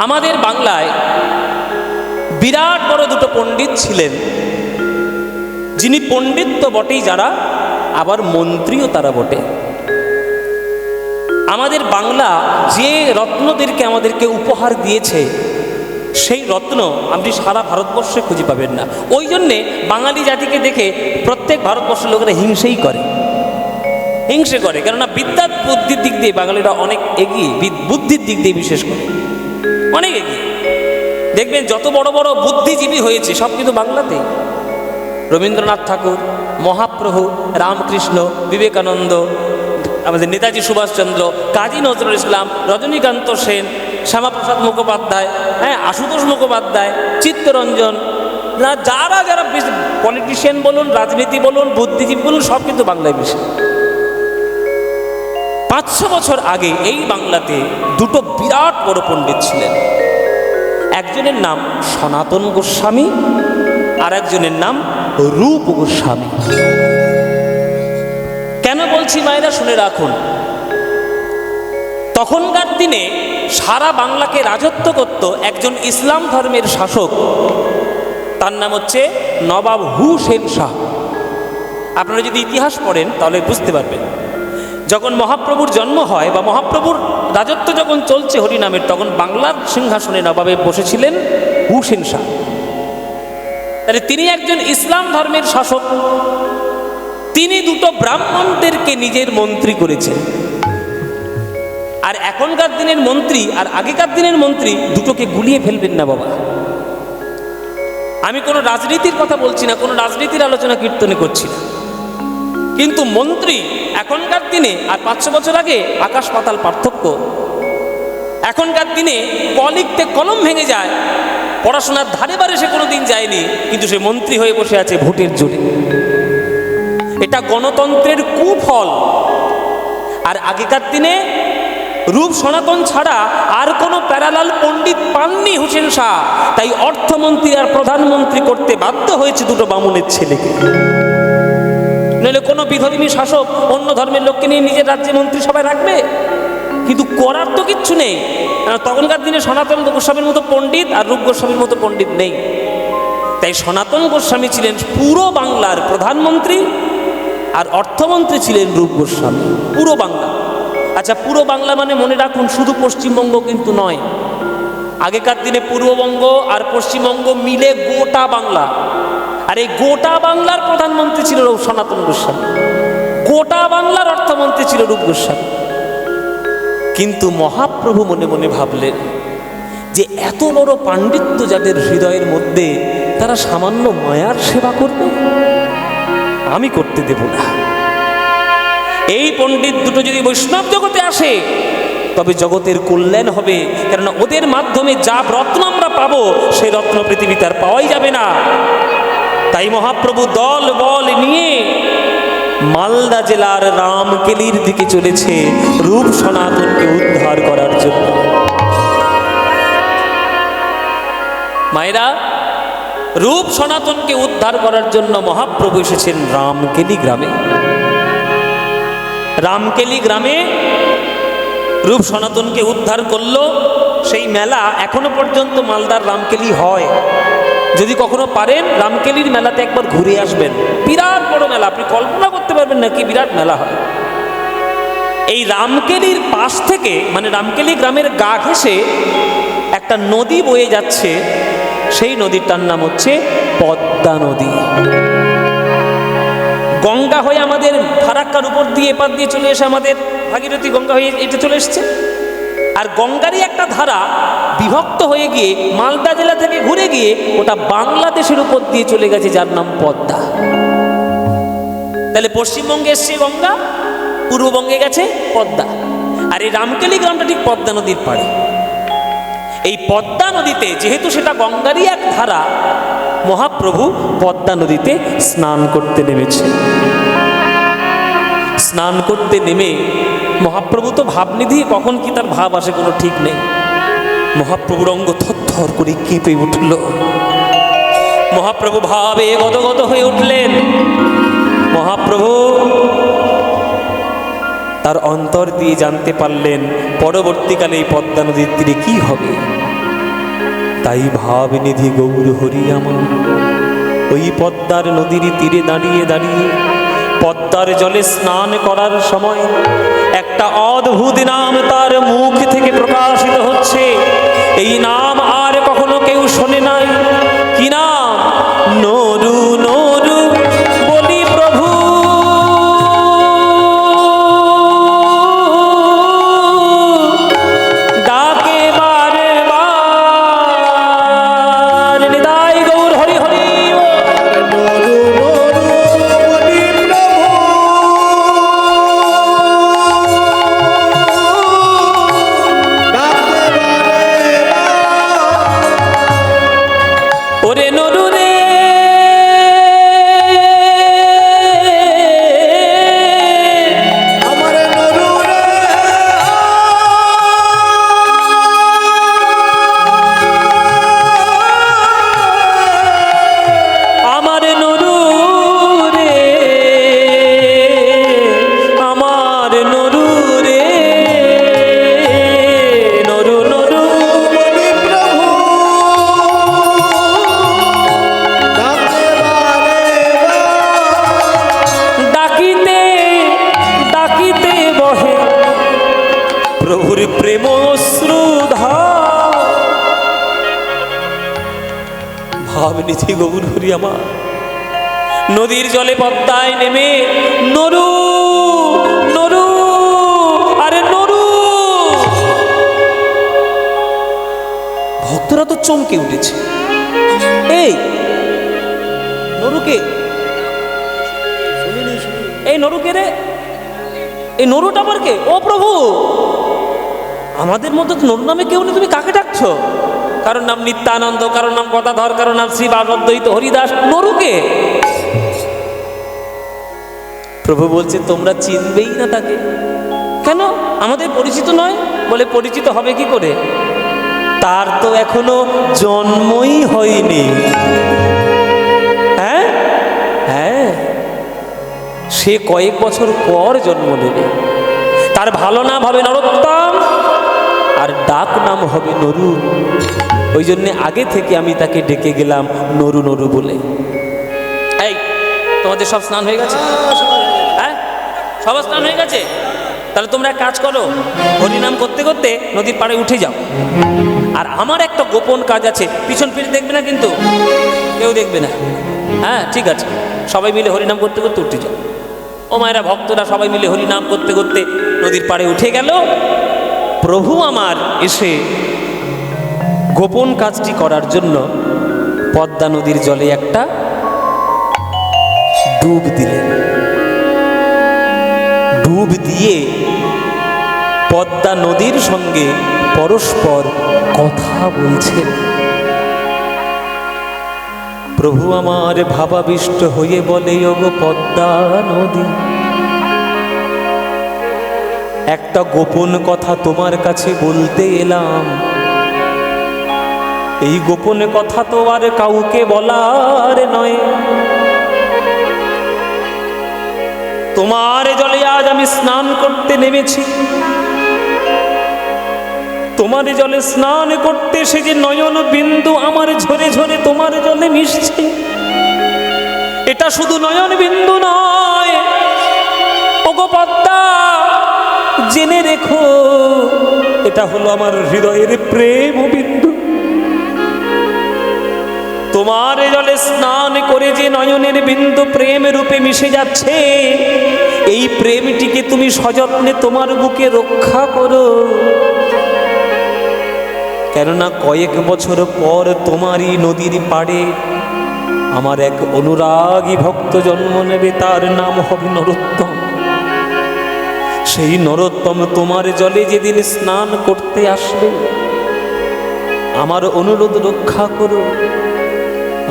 আমাদের বাংলায় বিরাট বড় দুটো পণ্ডিত ছিলেন, যিনি পণ্ডিত তো বটেই যারা, আবার মন্ত্রীও তারা বটে। আমাদের বাংলা যে রত্নদেরকে আমাদেরকে উপহার দিয়েছে, সেই রত্ন আপনি সারা ভারতবর্ষে খুঁজে পাবেন না। ওই জন্যে বাঙালি জাতিকে দেখে প্রত্যেক ভারতবর্ষের লোকেরা হিংসেই করে, হিংসে করে। কেননা বিদ্যা বুদ্ধির দিক দিয়ে বাঙালিরা অনেক এগিয়ে, বুদ্ধির দিক দিয়ে বিশেষ করে অনেক এগিয়ে। দেখবেন যত বড় বড় বুদ্ধিজীবী হয়েছে সব কিন্তু বাংলাতেই। রবীন্দ্রনাথ ঠাকুর, মহাপ্রভু, রামকৃষ্ণ, বিবেকানন্দ, আমাদের নেতাজি সুভাষচন্দ্র, কাজী নজরুল ইসলাম, রজনীকান্ত সেন, শ্যামাপ্রসাদ মুখোপাধ্যায়, আশুতোষ মুখোপাধ্যায়, চিত্তরঞ্জন, যারা যারা পলিটিশিয়ান বলুন, রাজনীতি বলুন, বুদ্ধিজীবী বলুন, সব কিন্তু বাংলায় বেশি। 500 বছর আগে এই বাংলাতে দুটো বিরাট বড় পণ্ডিত ছিলেন। একজনের নাম সনাতন গোস্বামী, আর একজনের নাম রূপ গোস্বামী। কেন বলছি মায়েরা, শুনে রাখুন। তখনকার দিনে সারা বাংলাকে রাজত্ব করত একজন ইসলাম ধর্মের শাসক, তার নাম হচ্ছে নবাব হুসেন শাহ। আপনারা যদি ইতিহাস পড়েন তাহলে বুঝতে পারবেন। যখন মহাপ্রভুর জন্ম হয় বা মহাপ্রভুর রাজত্ব যখন চলছে হরিনামের, তখন বাংলার সিংহাসনে নবাবে বসেছিলেন হুসেন শাহ। তাহলে তিনি একজন ইসলাম ধর্মের শাসক। তিনি দুটো ব্রাহ্মণদেরকে নিজের মন্ত্রী করেছেন। আর এখনকার দিনের মন্ত্রী আর আগেকার দিনের মন্ত্রী দুটোকে গুলিয়ে ফেলবেন না বাবা। আমি কোনো রাজনীতির কথা বলছি না, কোনো রাজনীতির আলোচনা কীর্তনে করছি না, কিন্তু মন্ত্রী এখনকার দিনে আর 500 বছর আগে আকাশ পাতাল পার্থক্য। এখনকার দিনে লিখতে কলম ভেঙে যায়, পড়াশোনার ধারে বারে সে কোনোদিন যায়নি, কিন্তু সে মন্ত্রী হয়ে বসে আছে ভোটের জোরে। এটা গণতন্ত্রের কুফল। আর আগেকার দিনে রূপ সনাতন ছাড়া আর কোনো প্যারালাল পণ্ডিত পাননি হুসেন শাহ, তাই অর্থমন্ত্রী আর প্রধানমন্ত্রী করতে বাধ্য হয়েছে দুটো বামুনের ছেলেকে। নইলে কোনো বিধর্মী শাসক অন্য ধর্মের লোককে নিয়ে নিজের রাজ্যে মন্ত্রী সবাই রাখবে? কিন্তু করার তো কিচ্ছু নেই। তখনকার দিনে সনাতন গোস্বামীর মতো পণ্ডিত আর রূপ গোস্বামীর মতো পণ্ডিত নেই। তাই সনাতন গোস্বামী ছিলেন পুরো বাংলার প্রধানমন্ত্রী, আর অর্থমন্ত্রী ছিলেন রূপ গোস্বামী, পুরো বাংলা। আচ্ছা, পুরো বাংলা মানে মনে রাখুন শুধু পশ্চিমবঙ্গ কিন্তু নয়। আগেকার দিনে পূর্ববঙ্গ আর পশ্চিমবঙ্গ মিলে গোটা বাংলা। আর এই গোটা বাংলার প্রধানমন্ত্রী ছিল সনাতন গোস্বামী, গোটা বাংলার অর্থমন্ত্রী ছিল রূপ গোস্বামী। কিন্তু মহাপ্রভু মনে মনে ভাবলেন যে এত বড় পাণ্ডিত্য যাদের হৃদয়ের মধ্যে, তারা সামান্য মায়ার সেবা করবে, আমি করতে দেব না। এই পণ্ডিত দুটো যদি বৈষ্ণব জগতে আসে তবে জগতের কল্যাণ হবে, কেননা ওদের মাধ্যমে যা রত্ন আমরা পাবো সেই রত্ন পৃথিবীতে আর পাওয়াই যাবে না। তাই মহাপ্রভু দল বল নিয়ে মালদা জেলার রামকেলির দিকে চলেছে রূপ সনাতনকে উদ্ধার করার জন্য। মায়েরা, রূপ সনাতনকে উদ্ধার করার জন্য মহাপ্রভু এসেছেন রামকেলি গ্রামে। রামকেলি গ্রামে রূপ সনাতনকে উদ্ধার করলো। সেই মেলা এখনো পর্যন্ত মালদার রামকেলি হয়। যদি কখনো পারেন রামকেলির মেলাতে একবার ঘুরে আসবেন। বিরাট বড় মেলা, আপনি কল্পনা করতে পারবেন না কি বিরাট মেলা হয়। এই রামকেলির পাশ থেকে, মানে রামকেলি গ্রামের গা ঘেঁষে একটা নদী বয়ে যাচ্ছে। সেই নদীটার নাম হচ্ছে পদ্মা নদী। গঙ্গা হয়ে আমাদের ফারাক্কার উপর দিয়ে এপার দিয়ে চলে এসে আমাদের ভাগীরথী গঙ্গা হয়ে এটা চলে এসছে। আর গঙ্গারই একটা ধারা বিভক্ত হয়ে গিয়ে মালদা জেলা থেকে ঘুরে গিয়ে ওটা বাংলাদেশের উপর দিয়ে চলে গেছে, যার নাম পদ্মা। তাহলে পশ্চিমবঙ্গে এসছে গঙ্গা, পূর্ববঙ্গে গেছে পদ্মা। আর এই রামকেলি গ্রামটা ঠিক পদ্মা নদীর পাড়ে। এই পদ্মা নদীতে, যেহেতু সেটা গঙ্গারই এক ধারা, মহাপ্রভু পদ্মা নদীতে স্নান করতে নেমেছে। স্নান করতে নেমে মহাপ্রভু তো ভাবনিধি, কখন কি তার ভাব আসে কোনো ঠিক নেই। মহাপ্রভুর অঙ্গ থরথর করে কেঁপে উঠল। মহাপ্রভু ভাবে গদগদ হয়ে উঠলেন। মহাপ্রভু তার অন্তর দিয়ে জানতে পারলেন পরবর্তীকালে এই পদ্মা নদীর তীরে কি হবে। তাই ভাবনিধি গৌর হরি আমার ওই পদ্মার নদীর তীরে দাঁড়িয়ে দাঁড়িয়ে পদ্মার জলে স্নান করার সময় একটা অদ্ভুত নাম তার মুখ থেকে প্রকাশিত হচ্ছে। এই নাম আর কখনো কেউ শোনে নাই। কি নাম? নরু নরু বলি প্রভু। ডাকে বারে বার নিতাই গৌর হরি হরি। ওরে নরু রে আমার নরু রে আমার নরু রে আমার নরু রে নরু নরু বলি প্রভু ডাকে বারে ডাকিতে ডাকিতে বহে প্রভুর প্রেম শ্রুধার। ভাবনিধি গৌর হরি আমার নদীর জলে পদ্মায় নেমে নরু নরু আরে নরু। ভক্তরা তো চমকে উঠেছে। এই নরুকে, এই নরুকে রে, এই নরুটা আবার কে? ও প্রভু, আমাদের মধ্যে তো নরু নামে কেউ নেই, তুমি কাকে ডাকছো? কারোর নাম নিত্যানন্দ, কারোর নাম গদাধর, কারোর নাম শ্রী বাগদ্বৈত হরিদাস, নরুকে? প্রভু বলছে তোমরা চিনবেই না তাকে। কেন? আমাদের পরিচিত নয়? বলে পরিচিত হবে কি করে? তার তো এখনো জন্মই হয়নি। হ্যাঁ হ্যাঁ, সে কয়েক বছর পর জন্ম নেবে। তার ভালো নাম হবে নরোত্তম, আর ডাক নাম হবে নরু। ওই জন্যে আগে থেকে আমি তাকে ডেকে গেলাম নরু নরু বলে। এই তোমাদের সব স্নান হয়ে গেছে? হ্যাঁ, সব স্নান হয়ে গেছে? তাহলে তোমরা এক কাজ করো, হরিনাম করতে করতে নদীর পাড়ে উঠে যাও। আর আমার একটা গোপন কাজ আছে, পিছন ফিরে দেখবে না কিন্তু, কেউ দেখবে না। হ্যাঁ ঠিক আছে, সবাই মিলে হরিনাম করতে করতে উঠে যাও। ও মায়েরা, ভক্তরা সবাই মিলে হরিনাম করতে করতে নদীর পাড়ে উঠে গেল। প্রভু আমার এসে গোপন কাজটি করার জন্য পদ্মা নদীর জলে একটা ডুব দিলেন। ডুব দিয়ে পদ্মা নদীর সঙ্গে পরস্পর কথা বলছেন। প্রভু আমার ভাবাবিষ্ট হয়ে বলে, ওগো পদ্মা নদী, একটা গোপন কথা তোমার কাছে বলতে এলাম। এই গোপন কথা তো আর কাউকে বলার নয়। তোমার জলে আজ আমি স্নান করতে নেমেছি। তোমার জলে স্নান করতে সে যে নয়ন বিন্দু আমার ঝরে ঝরে তোমার জলে মিশছে, এটা শুধু নয়ন বিন্দু নয়। ওগো পদ্মা, জেনে রেখো, এটা হলো আমার হৃদয়ের প্রেম বিন্দু। তোমার জলে স্নান করে যে নয়নের বিন্দু প্রেম রূপে মিশে যাচ্ছে, এই প্রেমটিকে তুমি সযত্নে তোমার বুকে রক্ষা করো। কেননা কয়েক বছর পর তোমারই নদীর পাড়ে আমার এক অনুরাগী ভক্ত জন্ম নেবে, তার নাম হবে নরোত্তম। সেই নরোত্তম তোমার জলে যেদিন স্নান করতে আসবে, আমার অনুরোধ রক্ষা করো।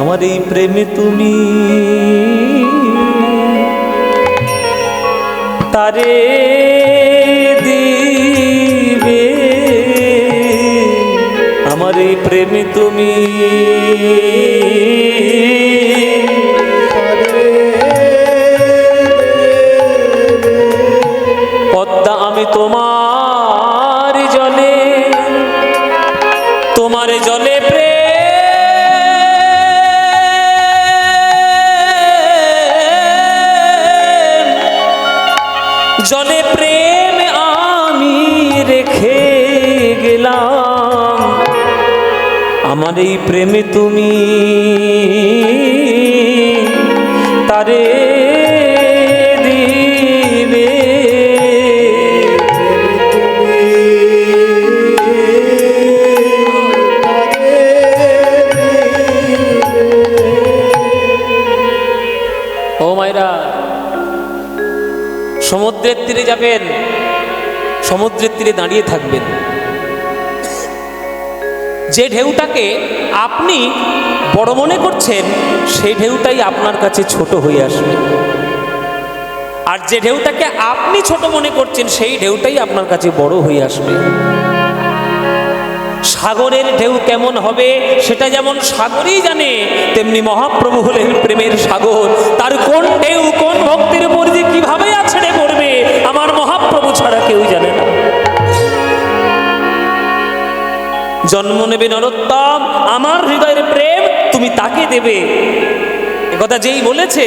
আমার এই প্রেমে তুমি তারে দিবে, আমার এই প্রেমে তুমি পদ্মা, আমি তোমার জলে তোমার জলে জলে প্রেম আমি রেখে গেলাম, আমার এই প্রেমে তুমি তারে দিবে। ও মায়েরা, সমুদ্রের তীরে যাবেন, সমুদ্রের তীরে দাঁড়িয়ে থাকবেন, যে ঢেউটাকে আপনি বড় মনে করছেন সেই ঢেউটাই আপনার কাছে ছোট হয়ে আসবে, আর যে ঢেউটাকে আপনি ছোট মনে করছেন সেই ঢেউটাই আপনার কাছে বড় হয়ে আসবে। সাগরের ঢেউ কেমন হবে সেটা যেমন সাগরই জানে, তেমনি মহাপ্রভু হলেন প্রেমের সাগর। তার কোন ঢেউ কোন ভক্তির উপর যে কিভাবে আছড়ে পড়বে আমার মহাপ্রভু ছাড়া কেউ জানে না। জন্ম নেবে নরোত্তম, আমার হৃদয়ের প্রেম তুমি তাকে দেবে, একথা যেই বলেছে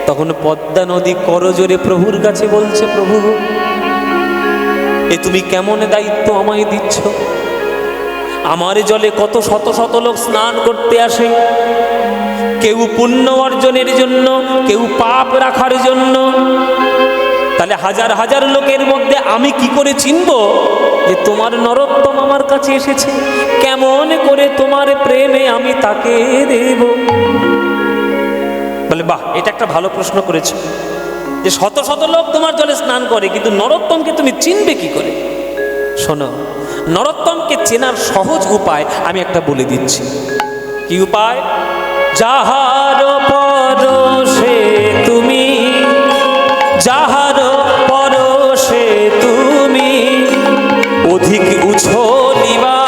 তখন পদ্মা নদী করজোরে প্রভুর কাছে বলছে, প্রভু এ তুমি কেমন দায়িত্ব আমায় দিচ্ছ? আমার জলে কত শত শত লোক স্নান করতে আসে, কেউ পুণ্য অর্জনের জন্য, কেউ পাপ রাখার জন্য। তাহলে হাজার হাজার লোকের মধ্যে আমি কি করে চিনব যে তোমার নরোত্তম আমার কাছে এসেছে? কেমন করে তোমার প্রেমে আমি তাকে দেব? বলে বাহ, এটা একটা ভালো প্রশ্ন করেছো, যে শত শত লোক তোমার জলে স্নান করে কিন্তু নরোত্তমকে তুমি চিনবে কি করে? শোনো, নরোত্তমকে চেনার সহজ উপায় আমি একটা বলে দিচ্ছি। কি উপায়? যাহার পরশে তুমি, যাহার পরশে তুমি অধিক উছলিবা,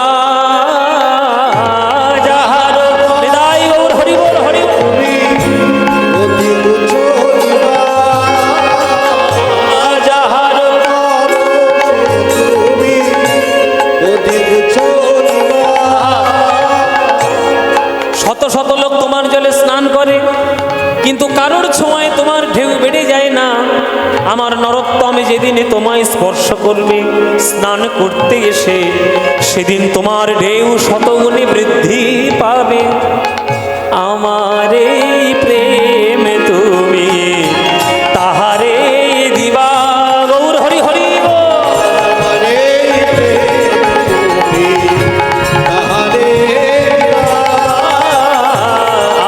যাহার হৃদয় গৌর হরি বল হরি অধিক উছলিবা, যাহার তুমি অধিক উছলিবা। শত শত লোক তোমার জলে স্নান করে কিন্তু কারোর ছোঁয়ায় তোমার ঢেউ বেড়ে যায় না। আমার নরোত্তম যেদিনে তোমায় স্পর্শ করবে স্নান করতে এসে, সেদিন তোমার ঢেউ শতগুণে বৃদ্ধি পাবে। আমার এই প্রেম তুমি তাহারে দিবা, গৌর হরি হরি বল। আমারে তুমি তাহারে দিবা,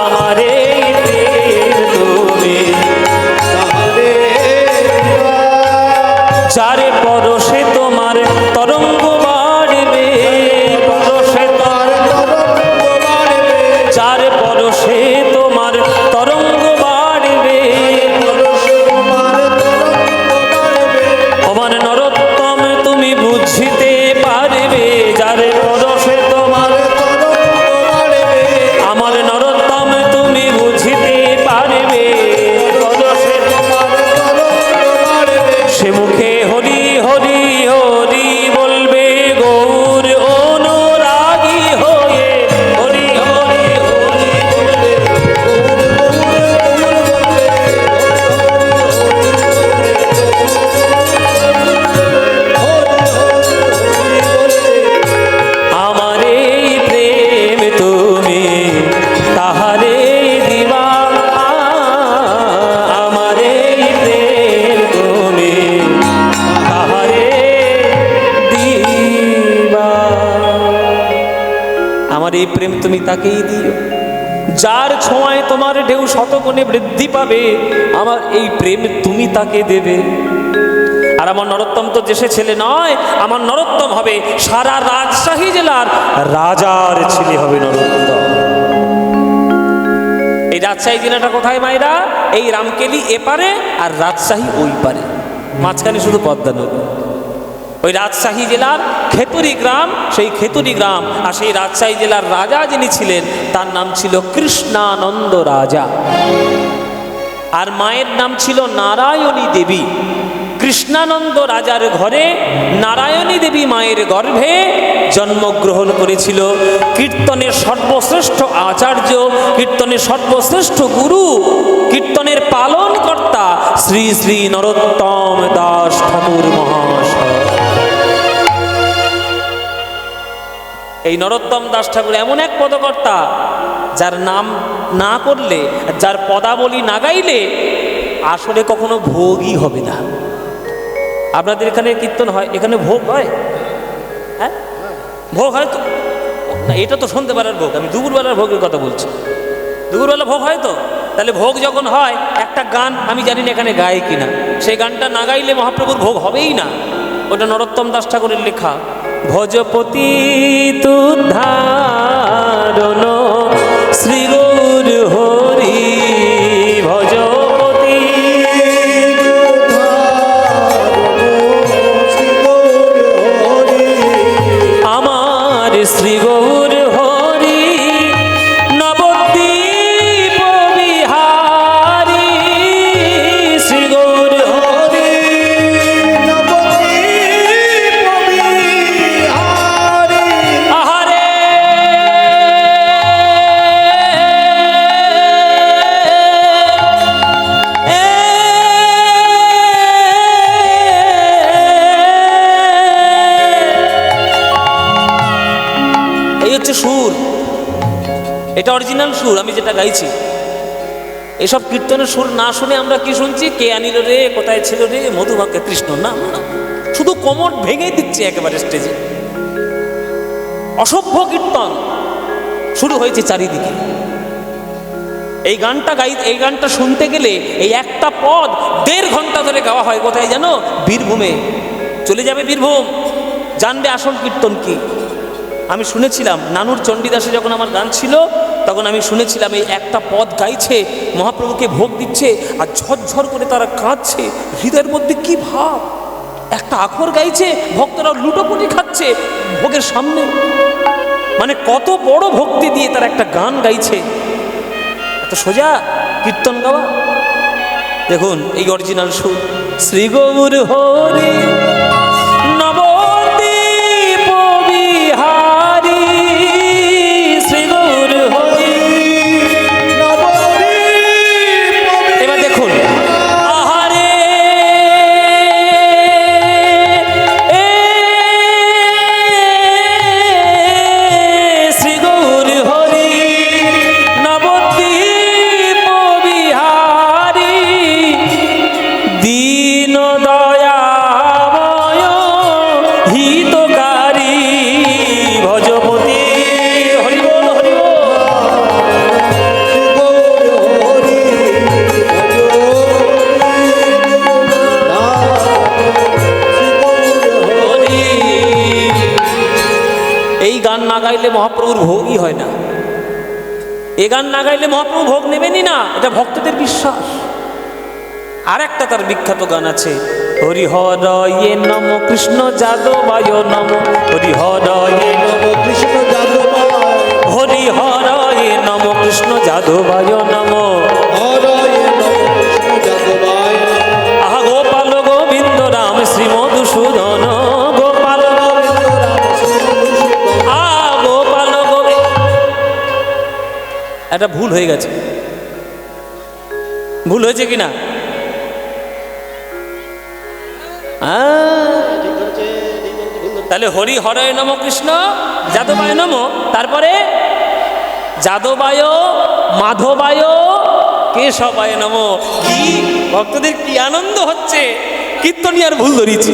আমার এই প্রেম তুমি তাহারে দিবা। যারে পরশে তোমার তরঙ্গ বাড়বে, পরশে আর তরঙ্গ বাড়বে, যারে পরশে তোমার তরঙ্গ বাড়বে, পরশে তোমার তরঙ্গ বাড়বে। আমার নরোত্তম তুমি বুঝিতে পারবে, যারে পরশে তোমার, তরঙ্গ বাড়বে, আমার নরোত্তম তুমি বুঝিতে পারবে, পরশে তোমার তরঙ্গ বাড়বে। সে মুখে হরি হরি হরি বলবে, গৌর অনুরাগী হয়ে হরি হরি হরি বলবে। আমার এই প্রেম তুমি তাহারে দিবা, আমার এই প্রেম তুমি তাহারে দিবা, আমার এই প্রেম তুমি তাকেই দিও। যার ছোঁয়ায় তোমার ঢেউ শতগুণে বৃদ্ধি পাবে, আমার এই প্রেম তুমি তাকে দেবে। আর আমার নরোত্তম তো দেশে ছেলে নয়, আমার নরোত্তম হবে সারা রাজশাহী জেলার রাজার ছেলে হবে নরোত্তম। এই রাজশাহী জেলাটা কোথায় মায়েরা? এই রামকেলি এপারে আর রাজশাহী ওই পারে, মাঝখানে শুধু পদ্মা নদী। ওই রাজশাহী জেলার খেতুরি গ্রাম, সেই খেতুরি গ্রাম আর সেই রাজশাহী জেলার রাজা যিনি ছিলেন তার নাম ছিল কৃষ্ণানন্দ রাজা, আর মায়ের নাম ছিল নারায়ণী দেবী। কৃষ্ণানন্দ রাজার ঘরে নারায়ণী দেবী মায়ের গর্ভে জন্মগ্রহণ করেছিল। কীর্তনের সর্বশ্রেষ্ঠ আচার্য, কীর্তনের সর্বশ্রেষ্ঠ গুরু, কীর্তনের পালনকর্তা শ্রী শ্রী নরোত্তম দাস ঠাকুর মহাশয়। এই নরোত্তম দাস ঠাকুর এমন এক পদকর্তা, যার নাম না করলে, যার পদাবলী না গাইলে আসলে কখনো ভোগই হবে না। আপনাদের এখানে কীর্তন হয়, এখানে ভোগ হয়? হ্যাঁ, ভোগ হয় তো না? এটা তো শুনতে পারার ভোগ, আমি দুপুরবেলার ভোগের কথা বলছি। দুপুরবেলা ভোগ হয় তো? তাহলে ভোগ যখন হয়, একটা গান আমি জানি না এখানে গায় কিনা, সেই গানটা না গাইলে মহাপ্রভুর ভোগ হবেই না। ওটা নরোত্তম দাস ঠাকুরের লেখা। ভজপতি তুদ্ধারণ শ্রী গৌর হরি, ভজপতি আমার শ্রী গৌর হরি, নবদ্বীপ বিহারী শ্রী গৌর হরি। আহারে এই হচ্ছে সুর, এটা অরিজিনাল সুর আমি যেটা গাইছি। এসব কীর্তনের সুর না শুনে আমরা কি শুনছি? কে আনিল রে, কোথায় ছিল রে, মধুমাখা কৃষ্ণ, না না, শুধু কোমর ভেঙে দিচ্ছে একেবারে স্টেজে। অসভ্য কীর্তন শুরু হয়েছে চারিদিকে। এই গানটা শুনতে গেলে এই একটা পদ 1.5 ঘন্টা ধরে গাওয়া হয়। কোথায় জানো? বীরভূমে। চলে যাবে বীরভূম, জানবে আসল কীর্তন কি। আমি শুনেছিলাম নানুর চণ্ডীদাসে যখন আমার গান ছিল, তখন আমি শুনেছিলাম এই একটা পদ গাইছে, মহাপ্রভুকে ভোগ দিচ্ছে, আর ঝরঝর করে তারা কাঁদছে। হৃদয়ের মধ্যে কি ভাব! একটা আখর গাইছে, ভক্তরা লুটোপুটি খাচ্ছে ভোগের সামনে। মানে কত বড় ভক্তি দিয়ে তারা একটা গান গাইছে। এত সোজা কীর্তন গাওয়া। দেখুন এই অরিজিনাল সুর। শ্রী গৌর হরি, নবদ্বীপ বিহারী শ্রী গৌর হরি। এবার দেখুন, আহারে শ্রী গৌর হরি, নবদ্বীপ বিহারী দীন দয়াময় হিতকারী ভজপতি। হরি বল, হরি বল। হরি। এই গান না গাইলে মহাপ্রভুর ভোগই হয় না। এই গান না গাইলে মহাপ্রভু ভোগ নেবেনই না, এটা ভক্তদের বিশ্বাস। আর একটা তার বিখ্যাত গান আছে, হরি হরয়ে নম কৃষ্ণ যাদবায় নম, হরি হরয়ে নম কৃষ্ণ যাদবায়, হরি হরয়ে নম কৃষ্ণ যাদবায় নম, হরয়ে নম কৃষ্ণ যাদবায় নম। আহা গোপাল গোবিন্দ রাম শ্রী মধুসূদন, গোপাল গোবিন্দ গোপাল গোবিন্দ। এটা ভুল হয়ে গেছে, ভুল হয়েছে কিনা? তাহলে হরি হরয় নম কৃষ্ণ যাদবায় নম, তারপরে যাদবায় মাধবায় কেশবায় নম। কি ভক্তদের কি আনন্দ হচ্ছে! কীর্তনী আর ভুল ধরিয়েছি।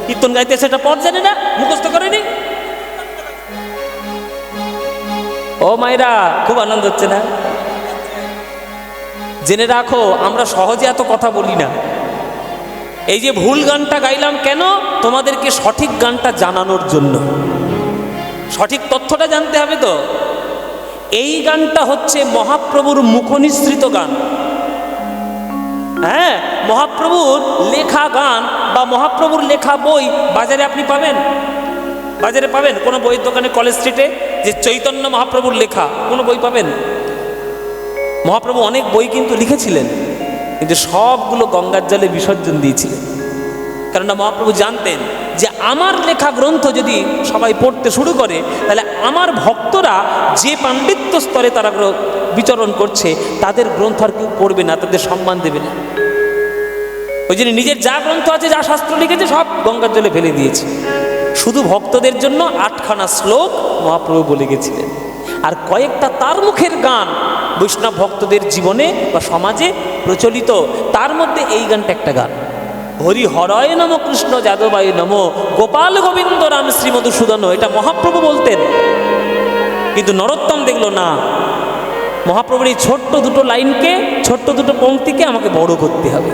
কীর্তন গাইতে সেটা পদ জানে না, মুখস্থ করেনি। ও মায়েরা, খুব আনন্দ হচ্ছে না? জেনে রাখো, আমরা সহজে এত কথা বলি না। এই যে ভুল গানটা গাইলাম কেন? তোমাদেরকে সঠিক গানটা জানানোর জন্য। সঠিক তথ্যটা জানতে হবে তো। এই গানটা হচ্ছে মহাপ্রভুর মুখনিসৃত গান। হ্যাঁ, মহাপ্রভুর লেখা গান বা মহাপ্রভুর লেখা বই বাজারে আপনি পাবেন। বাজারে পাবেন কোনো বইয়ের দোকানে, কলেজ স্ট্রিটে, যে চৈতন্য মহাপ্রভুর লেখা কোনো বই পাবেন? মহাপ্রভু অনেক বই কিন্তু লিখেছিলেন, কিন্তু সবগুলো গঙ্গার জলে বিসর্জন দিয়েছিলেন। কেননা মহাপ্রভু জানতেন যে আমার লেখা গ্রন্থ যদি সবাই পড়তে শুরু করে, তাহলে আমার ভক্তরা যে পাণ্ডিত্য স্তরে তারা বিচরণ করছে, তাদের গ্রন্থ আর কেউ পড়বে না, তাদের সম্মান দেবে না। ওই জন্য নিজের যা গ্রন্থ আছে, যা শাস্ত্র লিখেছে, সব গঙ্গার জলে ফেলে দিয়েছে। শুধু ভক্তদের জন্য 8খানা শ্লোক মহাপ্রভু বলে গেছিলেন, আর কয়েকটা তার মুখের গান বৈষ্ণব ভক্তদের জীবনে বা সমাজে প্রচলিত। তার মধ্যে এই গানটা একটা গান, হরি হরয় নম কৃষ্ণ যাদবায় নম গোপাল গোবিন্দ রাম শ্রী মধুসূদন। এটা মহাপ্রভু বলতেন, কিন্তু নরোত্তম দেখলো না, মহাপ্রভুর এই ছোট্ট দুটো লাইনকে, ছোট্ট দুটো পংক্তিকে আমাকে বড় করতে হবে।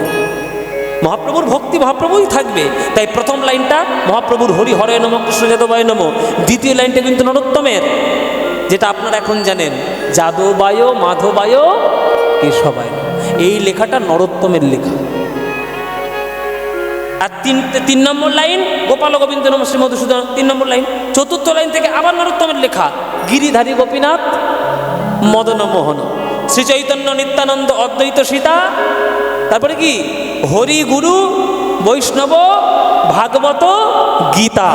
মহাপ্রভুর ভক্তি মহাপ্রভুই থাকবে, তাই প্রথম লাইনটা মহাপ্রভুর হরি হরয় নম কৃষ্ণ যাদবায় নম, দ্বিতীয় লাইনটা কিন্তু নরোত্তমের, যেটা আপনারা এখন জানেন, যাদবায় মাধবায় কেশবায়। এই লেখাটা নরোত্তমের লেখা। আর তিন নম্বর লাইন গোপাল গোবিন্দ নম শ্রী মধুসূদন, 3 নম্বর লাইন। চতুর্থ লাইন থেকে আবার নরোত্তমের লেখা, গিরিধারী গোপীনাথ মদন মোহন, শ্রী চৈতন্য নিত্যানন্দ অদ্বৈত সীতা, তারপরে কি হরি গুরু বৈষ্ণব ভাগবত গীতা।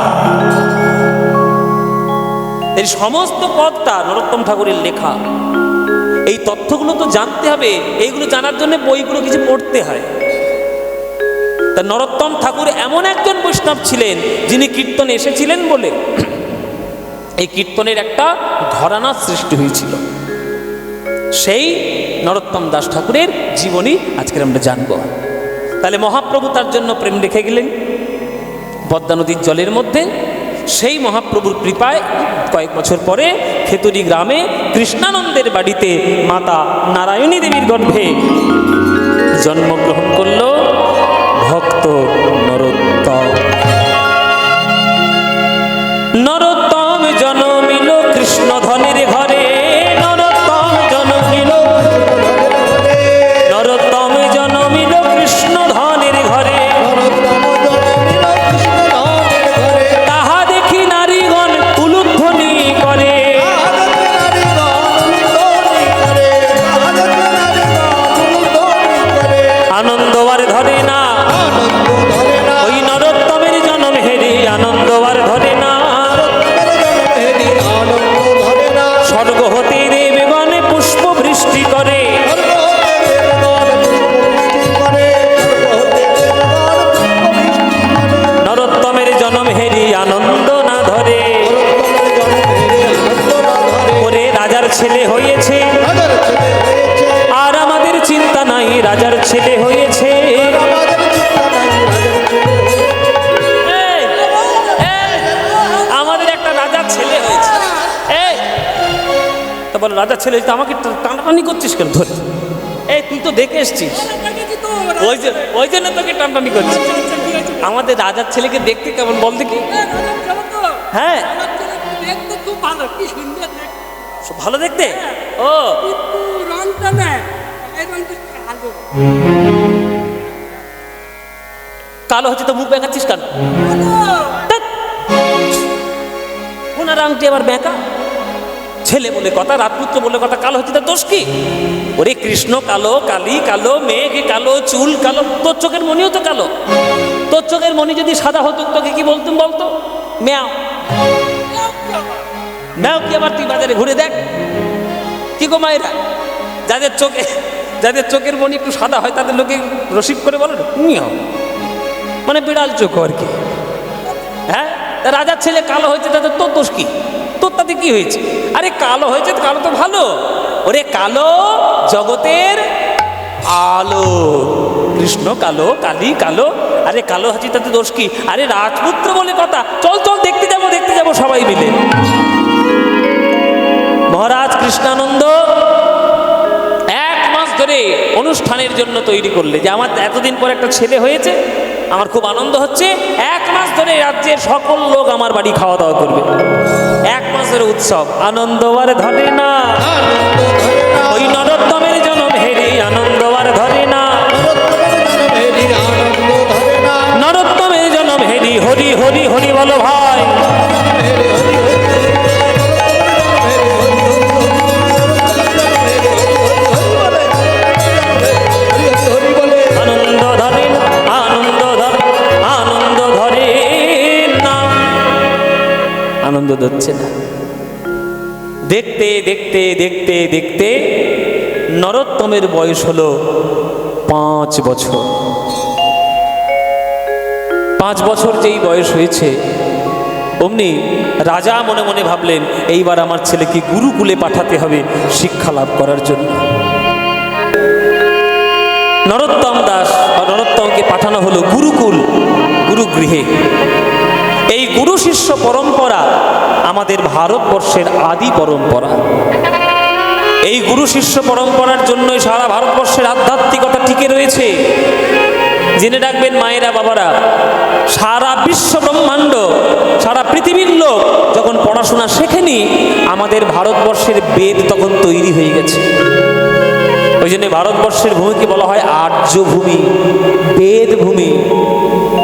এই সমস্ত পদটা নরোত্তম ঠাকুরের লেখা। এই তথ্যগুলো তো জানতে হবে, এইগুলো জানার জন্য বইগুলো কিছু পড়তে হয়। তা নরোত্তম ঠাকুর এমন একজন বৈষ্ণব ছিলেন, যিনি কীর্তনে এসেছিলেন বলে এই কীর্তনের একটা ঘরানা সৃষ্টি হয়েছিল। সেই নরোত্তম দাস ঠাকুরের জীবনী আজকে আমরা জানব। তাহলে মহাপ্রভু তার জন্য প্রেম রেখে গেলেন পদ্মা নদীর জলের মধ্যে। সেই মহাপ্রভুর কৃপায় কয়েক বছর পরে খেতুরি গ্রামে কৃষ্ণানন্দের বাড়িতে মাতা নারায়ণী দেবীর গর্ভে জন্মগ্রহণ করল ভক্ত নরোত্তম। নরোত্তম জন্মিল কৃষ্ণ ধনের ঘরে, নরোত্তম জন্মিল, নরোত্তম জন্মিল কৃষ্ণ ধনের ঘরে। তাহা দেখি নারীগণ উলুধ্বনি করে, আনন্দ আর ধরে না, ওই নরোত্তমের জন্ম হেরি আনন্দ আর ধরে না। স্বর্গ হতে দেবগণে পুষ্প বৃষ্টি করে, নরোত্তমের জন্ম হেরি আনন্দ না ধরে। ওরে রাজার ছেলে হয়েছে আর আমাদের চিন্তা নাই, রাজার ছেলে হয়েছে। আমাদের একটা রাজার ছেলে হয়েছে। এই তো বলো, রাজার ছেলে হয়েছে, আমাকে টানাটানি করছিস কেন ধরে? এই তুই তো দেখে এসছিস, ওই জন্য তোকে টানাটানি করছিস। আমাদের রাজার ছেলেকে দেখতে কেমন বল দেখি? হ্যাঁ ভালো দেখতে। ও কালো হচ্ছে তো মুখ বেঁকাচ্ছিস কেন? ওনার আংটি আবার বেঁকা, ছেলে বলে কথা, রাজপুত্র বলে কথা, কালো হচ্ছে তার দোষ কি? ওরে কৃষ্ণ কালো, কালী কালো, মেঘ কালো, চুল কালো, তোর চোখের মনিও তো কালো। তোর চোখের মনি যদি সাদা হতো তোকে কি বলতুম বলতো? ম্যাও ম্যাও। কি আবার তুই বাজারে ঘুরে দেখ, কি গো মায়েরা, যাদের চোখের মনি একটু সাদা হয় তাদের লোকে রসিক করে বলে মিয়াও, মানে বিড়াল চোখ আর কি। হ্যাঁ, রাজার ছেলে কালো হয়েছে, তাদের তোর দোষ কি? তোর তাতে কি হয়েছে? আরে কালো হয়েছে, কালো তো ভালো। ওরে কালো জগতের আলো, কৃষ্ণ কালো, কালী কালো, আরে কালো হচ্ছে তাতে দোষ কি? আরে রাজপুত্র বলে কথা, চল চল দেখতে যাবো সবাই মিলে। মহারাজ কৃষ্ণানন্দ 1 মাস ধরে অনুষ্ঠানের জন্য তৈরি করলে, যে আমার এতদিন পর একটা ছেলে হয়েছে, আমার খুব আনন্দ হচ্ছে। 1 মাস ধরে রাজ্যের সকল লোক আমার বাড়ি খাওয়া দাওয়া করবে। 1 মাস ধরে উৎসব, আনন্দ আর ধরে না। ওই নরোত্তমের জন্ম হেরি আনন্দ আর ধরে না, নরোত্তমের জন্ম হেরি হরি হরি হরি বলো ভাই। হচ্ছে না। দেখতে দেখতে দেখতে দেখতে নরোত্তমের বয়স হলো 5 বছর। 5 বছর যেই বয়স হয়েছে, অমনি রাজা মনে মনে ভাবলেন, এইবার আমার ছেলেকে গুরুকুলে পাঠাতে হবে শিক্ষা লাভ করার জন্য। নরোত্তমকে পাঠানো হলো গুরুকুল, গুরুগৃহে। এই গুরু শিষ্য পরম্পরা আমাদের ভারতবর্ষের আদি পরম্পরা। এই গুরু শিষ্য পরম্পরার জন্যই সারা ভারতবর্ষের আধ্যাত্মিকতা টিকে রয়েছে। জেনে রাখবেন মায়েরা, বাবারা, সারা বিশ্ব ব্রহ্মাণ্ড, সারা পৃথিবীর লোক যখন পড়াশোনা শেখেনি, আমাদের ভারতবর্ষের বেদ তখন তৈরি হয়ে গেছে। ওই জন্য ভারতবর্ষের ভূমিকে বলা হয় আর্য ভূমি, বেদ ভূমি।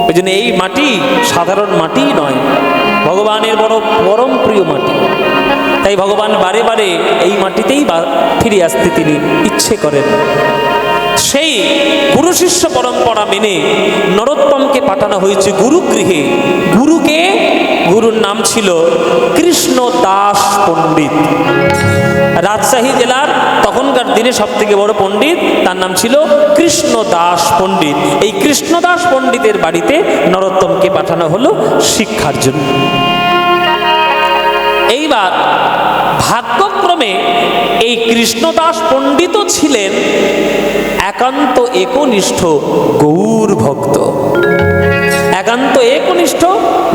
ওই জন্য এই মাটি সাধারণ মাটি নয়, ভগবানের বড় পরম প্রিয় মাটি। তাই ভগবান বারে বারে এই মাটিতেই ফিরে আসতে তিনি ইচ্ছে করেন। সেই গুরু শিষ্য পরম্পরা মেনে নরোত্তমকে পাঠানো হয়েছে গুরুগৃহে। গুরুর নাম ছিল কৃষ্ণদাস পণ্ডিত। রাজশাহী জেলার তখনকার দিনে সব থেকে বড় পণ্ডিত, তার নাম ছিল কৃষ্ণদাস পণ্ডিত। এই কৃষ্ণদাস পণ্ডিতের বাড়িতে নরোত্তমকে পাঠানো হলো শিক্ষার জন্য। এইবার ভাগ্যক্রমে এই কৃষ্ণদাস পণ্ডিতও ছিলেন একান্ত একনিষ্ঠ গৌর ভক্ত। একান্ত একনিষ্ঠ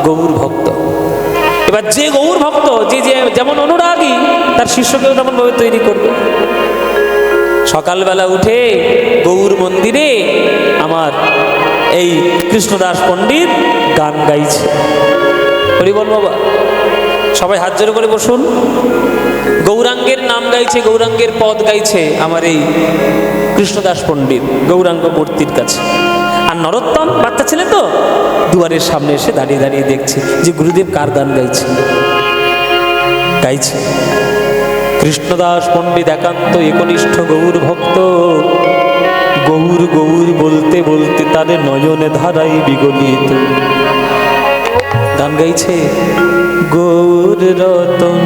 গৌর ভক্ত। এবার যে গৌর ভক্ত, যে যেমন অনুরাগী, তার শিষ্যকেও তেমনভাবে তৈরি করবে। সকালবেলা উঠে গৌর মন্দিরে আমার এই কৃষ্ণদাস পণ্ডিত গান গাইছে। হরি বল বাবা, সবাই হাত জোড় করে বসুন। গৌরাঙ্গের নাম গাইছে, গৌরাঙ্গের পদ গাইছে আমার এই কৃষ্ণদাস পণ্ডিত গৌরাঙ্গ মূর্তির কাছে। আর নরোত্তম বাচ্চা ছেলে তো দুয়ারের সামনে এসে দাঁড়িয়ে দাঁড়িয়ে দেখছে যে গুরুদেব কার গান গাইছে। কৃষ্ণদাস পণ্ডিত একান্ত একনিষ্ঠ গৌর ভক্ত। গৌর গৌর বলতে বলতে তাদের নয়নে ধারাই বিগলিত। গান গাইছে, গৌর রতন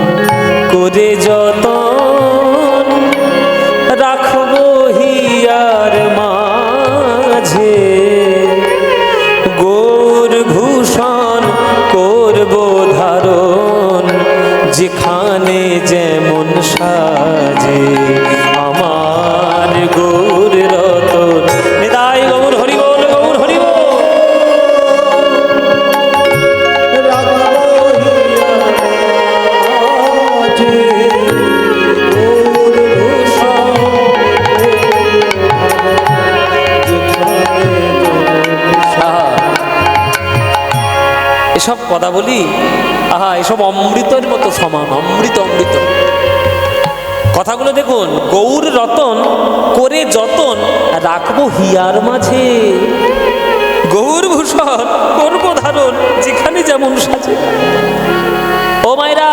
করে যতন রাখবো হিয়ার মাঝে, গৌর ভূষণ করব ধারণ যেখানে যেমন সাজে, আমার গৌর রতন। নিতাই গৌর হরি বল, গৌর হরি বল। এসব কথা বলি, আহা, এসব অমৃতের মতো সমান, অমৃত অমৃত কথাগুলো দেখুন। গৌর রতন করে যতন রাখবো হিয়ার মাঝে, গৌর ভূষণ করব ধারণ যেখানে যেমন সাজে। ও মায়েরা,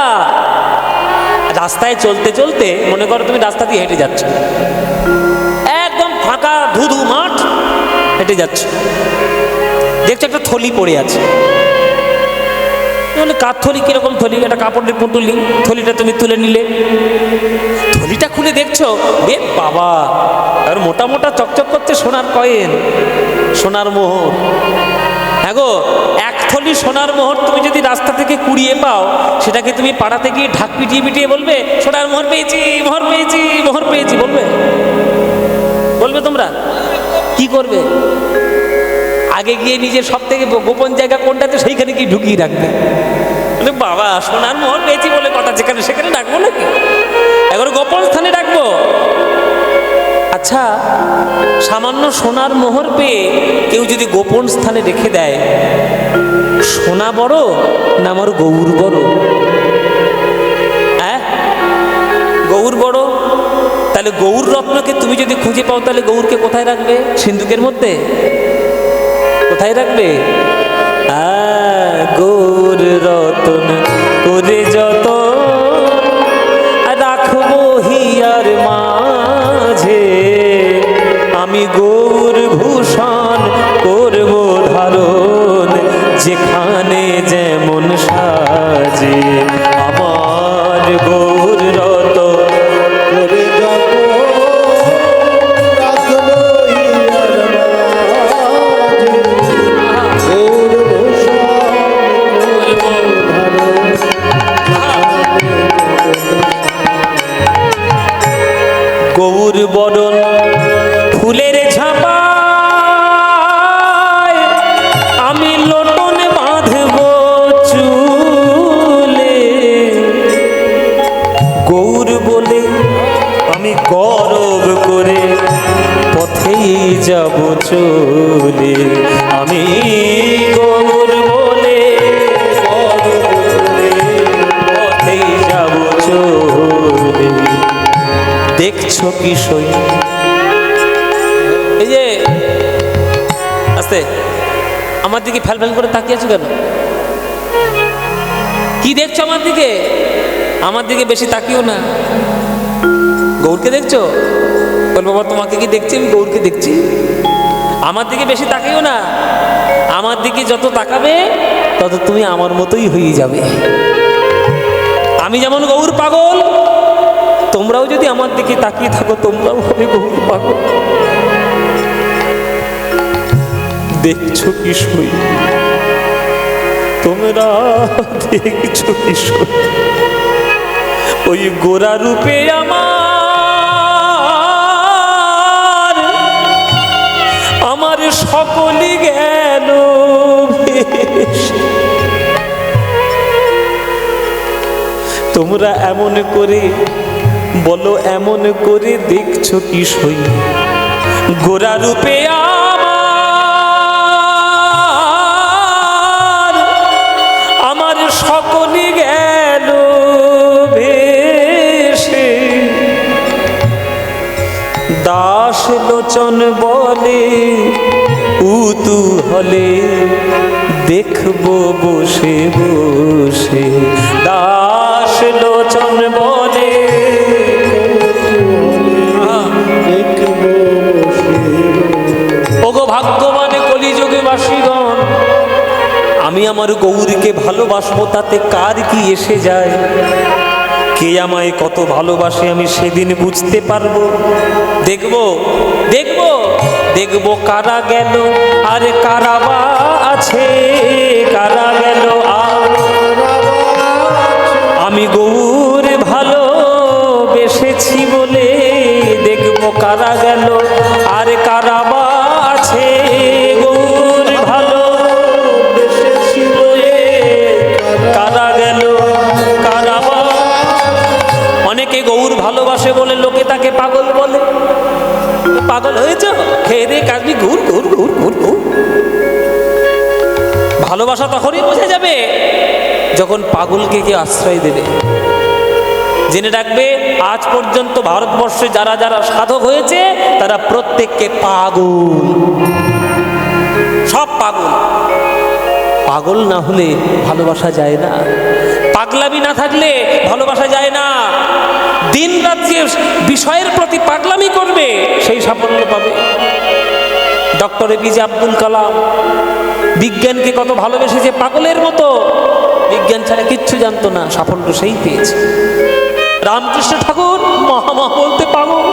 রাস্তায় চলতে চলতে মনে করো তুমি রাস্তা দিয়ে হেঁটে যাচ্ছ, একদম ফাঁকা ধুধু মাঠ, হেঁটে যাচ্ছ, দেখছো একটা থলি পড়ে আছে। কার থলি? কিরকম থলি? একটা কাপড়ের পুটুলি। থলিটা তুমি তুলে নিলে, থলিটা খুলে দেখছো, বে বাবা, আর মোটা মোটা চকচক করছে সোনার কয়েন, সোনার মোহর। হ্যাঁ গো, এক থলি সোনার মোহর তুমি যদি রাস্তা থেকে কুড়িয়ে পাও, সেটাকে তুমি পাড়াতে গিয়ে ঢাক পিটিয়ে পিটিয়ে বলবে সোনার মোহর পেয়েছি, মোহর পেয়েছি, মোহর পেয়েছি, বলবে? বলবে তোমরা? কি করবে? আগে গিয়ে নিজের সব থেকে গোপন জায়গা কোনটাতে সেইখানে কি ঢুকিয়ে রাখবে। বাবা, সোনার মোহর পেয়েছি বলে কথা, যেখানে সেখানে ডাকবো নাকি? এখন গোপন স্থানে ডাকবো। আচ্ছা, সামান্য সোনার মোহর পেয়ে কেউ যদি গোপন স্থানে রেখে দেয়, সোনা বড় না আমার গৌর বড়? হ্যাঁ, গৌর বড়। তাহলে গৌর রত্নকে তুমি যদি খুঁজে পাও, তাহলে গৌরকে কোথায় রাখবে? সিন্ধুকের মধ্যে? কোথায় রাখবে? গৌর রতন করে যত রাখবো হিয়ার মাঝে, আমি গৌর ভূষণ করব ধারণ যেখানে যেমন সাজে, আমি গৌর বলে পথে যাব চলে, দেখছো কি সই। এই যে আস্তে আমার দিকে ফ্যাল ফ্যাল করে তাকিয়ে আছো কেন? কি দেখছো আমার দিকে? আমার দিকে বেশি তাকিও না। গৌরকে দেখছো? বল বাবা তোমাকে কি দেখছি? আমি গৌরকে দেখছি। আমার দিকে বেশি তাকিও না। আমার দিকে যত তাকাবে তত তুমি আমার মতোই হয়ে যাবে। আমি যেমন গৌর পাগল, তোমরাও যদি আমার দিকে তাকিয়ে থাকো তোমরাও হবে গৌর পাগল। দেখছো কি সই, তোমরা দেখছো কি সই, ওই গোরা রূপে আমার সকলই গেল ভেসে। তোমরা এমন করে বলো, এমন করে দেখছো কি সই, গোরা রূপে আমার সকলই গেল ভেসে। দাস লোচন বলে উতু হলে দেখবো বসে বসে। দাস লোচন বলে ওগো ভাগ্যবানে কলিযুগে বাসীগণ, আমি আমার গৌরীকে ভালোবাসবো তাতে কার কি এসে যায়? কে আমায় কত ভালোবাসে আমি সেদিন বুঝতে পারবো। দেখবো দেখবো দেখবো কারা গেল আর কারা বা আছে, কারা গেল আর। আমি গৌর ভালোবেসেছি বলে দেখবো কারা গেল আর কারা বা আছে। গৌর ভালোবেসেছি বলে কারা গেল কারা বা। অনেকে গৌর ভালোবাসে বলে লোকে তাকে পাগল বলে। পাগল হয়েছ? খেয়ে দিয়ে কাজবি ঘুর ঘুর ঘুর ঘুর ঘুর। ভালোবাসা তখনই বোঝা যাবে যখন পাগলকে কেউ আশ্রয় দেবে। জেনে রাখবে আজ পর্যন্ত ভারতবর্ষে যারা যারা সাধক হয়েছে তারা প্রত্যেককে পাগল, সব পাগল। পাগল না হলে ভালোবাসা যায় না, পাগলামি না থাকলে ভালোবাসা যায় না। দিন রাত যে বিষয়ের প্রতি পাগলামি করবে সেই সাফল্য পাবে। ডক্টর এপিজে আব্দুল কালাম বিজ্ঞানকে কত ভালোবেসেছে, পাগলের মতো। বিজ্ঞান ছাড়া কিচ্ছু জানতো না, সাফল্য সেই পেয়েছে। রামকৃষ্ণ ঠাকুর মহা মা বলতে পাগল,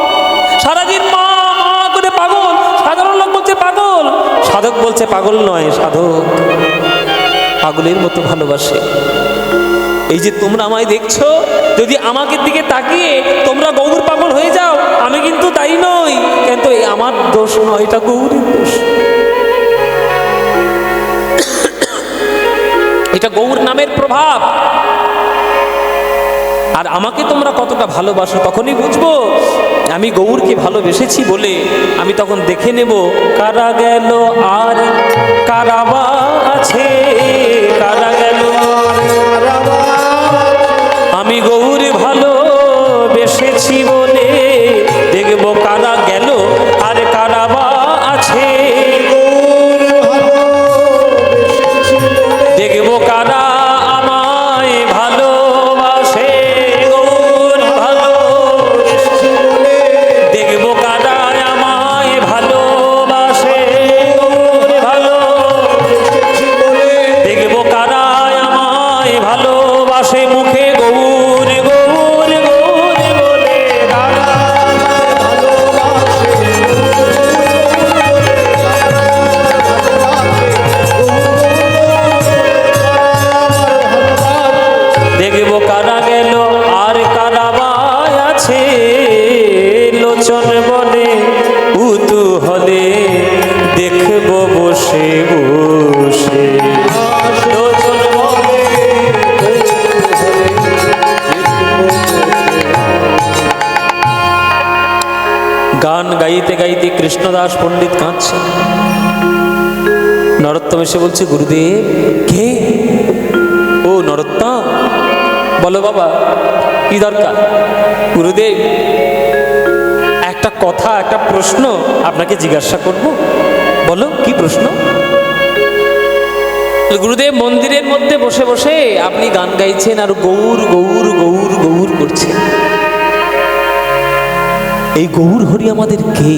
সারাদিন মা মা করে পাগল। সাধারণ লোক বলছে পাগল, সাধক বলছে পাগল নয়, সাধক পাগলের মতো ভালোবাসে। এই যে তোমরা আমায় দেখছো, যদি আমাকে দিকে তাকিয়ে তোমরা গৌর পাগল হয়ে যাও আমি কিন্তু দায়ী নই, কিন্তু আমার দোষ নয়, এটা গৌরের দোষ। এটা গৌর নামের প্রভাব। আর আমাকে তোমরা কতটা ভালোবাসো তখনই বুঝবো আমি গৌরকে ভালোবেসেছি বলে। আমি তখন দেখে নেব কারা গেল আর কারা বা আছে, কারা গেল। আমি গৌর ভালোবেসেছি বলে দেখব কারা গেল আর কারা বা আছে। দেখব কারা আমায় ভালোবাসে, গৌর ভালোবেসেছি বলে দেখব কারা আমায় ভালোবাসে, গৌর ভালোবেসেছি বলে দেখব কারা আমায় ভালোবাসে। মুখে গৌর গৌর গৌর বলে কারা ভালোবাসে, দেখব কারা গেল আর কারা বা আছে। লোচন বলে উতু হলে দেখব বসে বসে। লোচন বলে গান গাইতে গাইতে কৃষ্ণদাস পণ্ডিত কাঁদছে। নরোত্তম এসে বলছে, গুরুদেব কে? ও নরোত্তম, বলো বাবা কি দরকার? গুরুদেব একটা কথা, একটা প্রশ্ন আপনাকে জিজ্ঞাসা করব, বলো কি প্রশ্ন? গুরুদেব মন্দিরের মধ্যে বসে বসে আপনি গান গাইছেন আর গৌর গৌর গৌর গৌর করছেন, এই গৌর হরি আমাদের কে?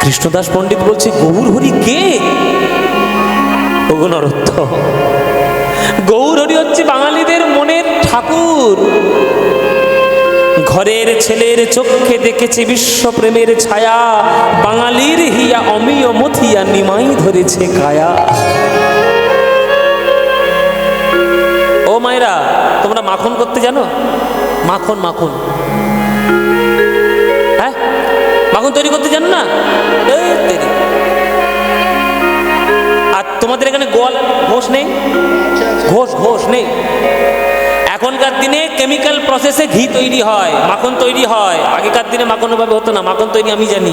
কৃষ্ণদাস পণ্ডিত বলছে, গৌর হরি কে? ওগো নরোত্তম, গৌর হরি হচ্ছে বাঙালিদের মনের ঠাকুর। ঘরের ছেলের চোখে দেখেছে বিশ্বপ্রেমের ছায়া, বাঙালির হিয়া অমিয় মথিয়া নিমাই ধরেছে কায়া। ও মায়েরা, তোমরা মাখন করতে জানো? মাখন মাখন, হ্যাঁ মাখন তৈরি করতে জানো না? আর তোমাদের এখানে গোয়াল ঘোষ নেই? ঘোষ ঘোষ নেই? এখনকার দিনে কেমিক্যাল প্রসেসে ঘি তৈরি হয়, মাখন তৈরি হয়। আগেকার দিনে মাখন ভাবে হতো না। মাখন তৈরি আমি জানি,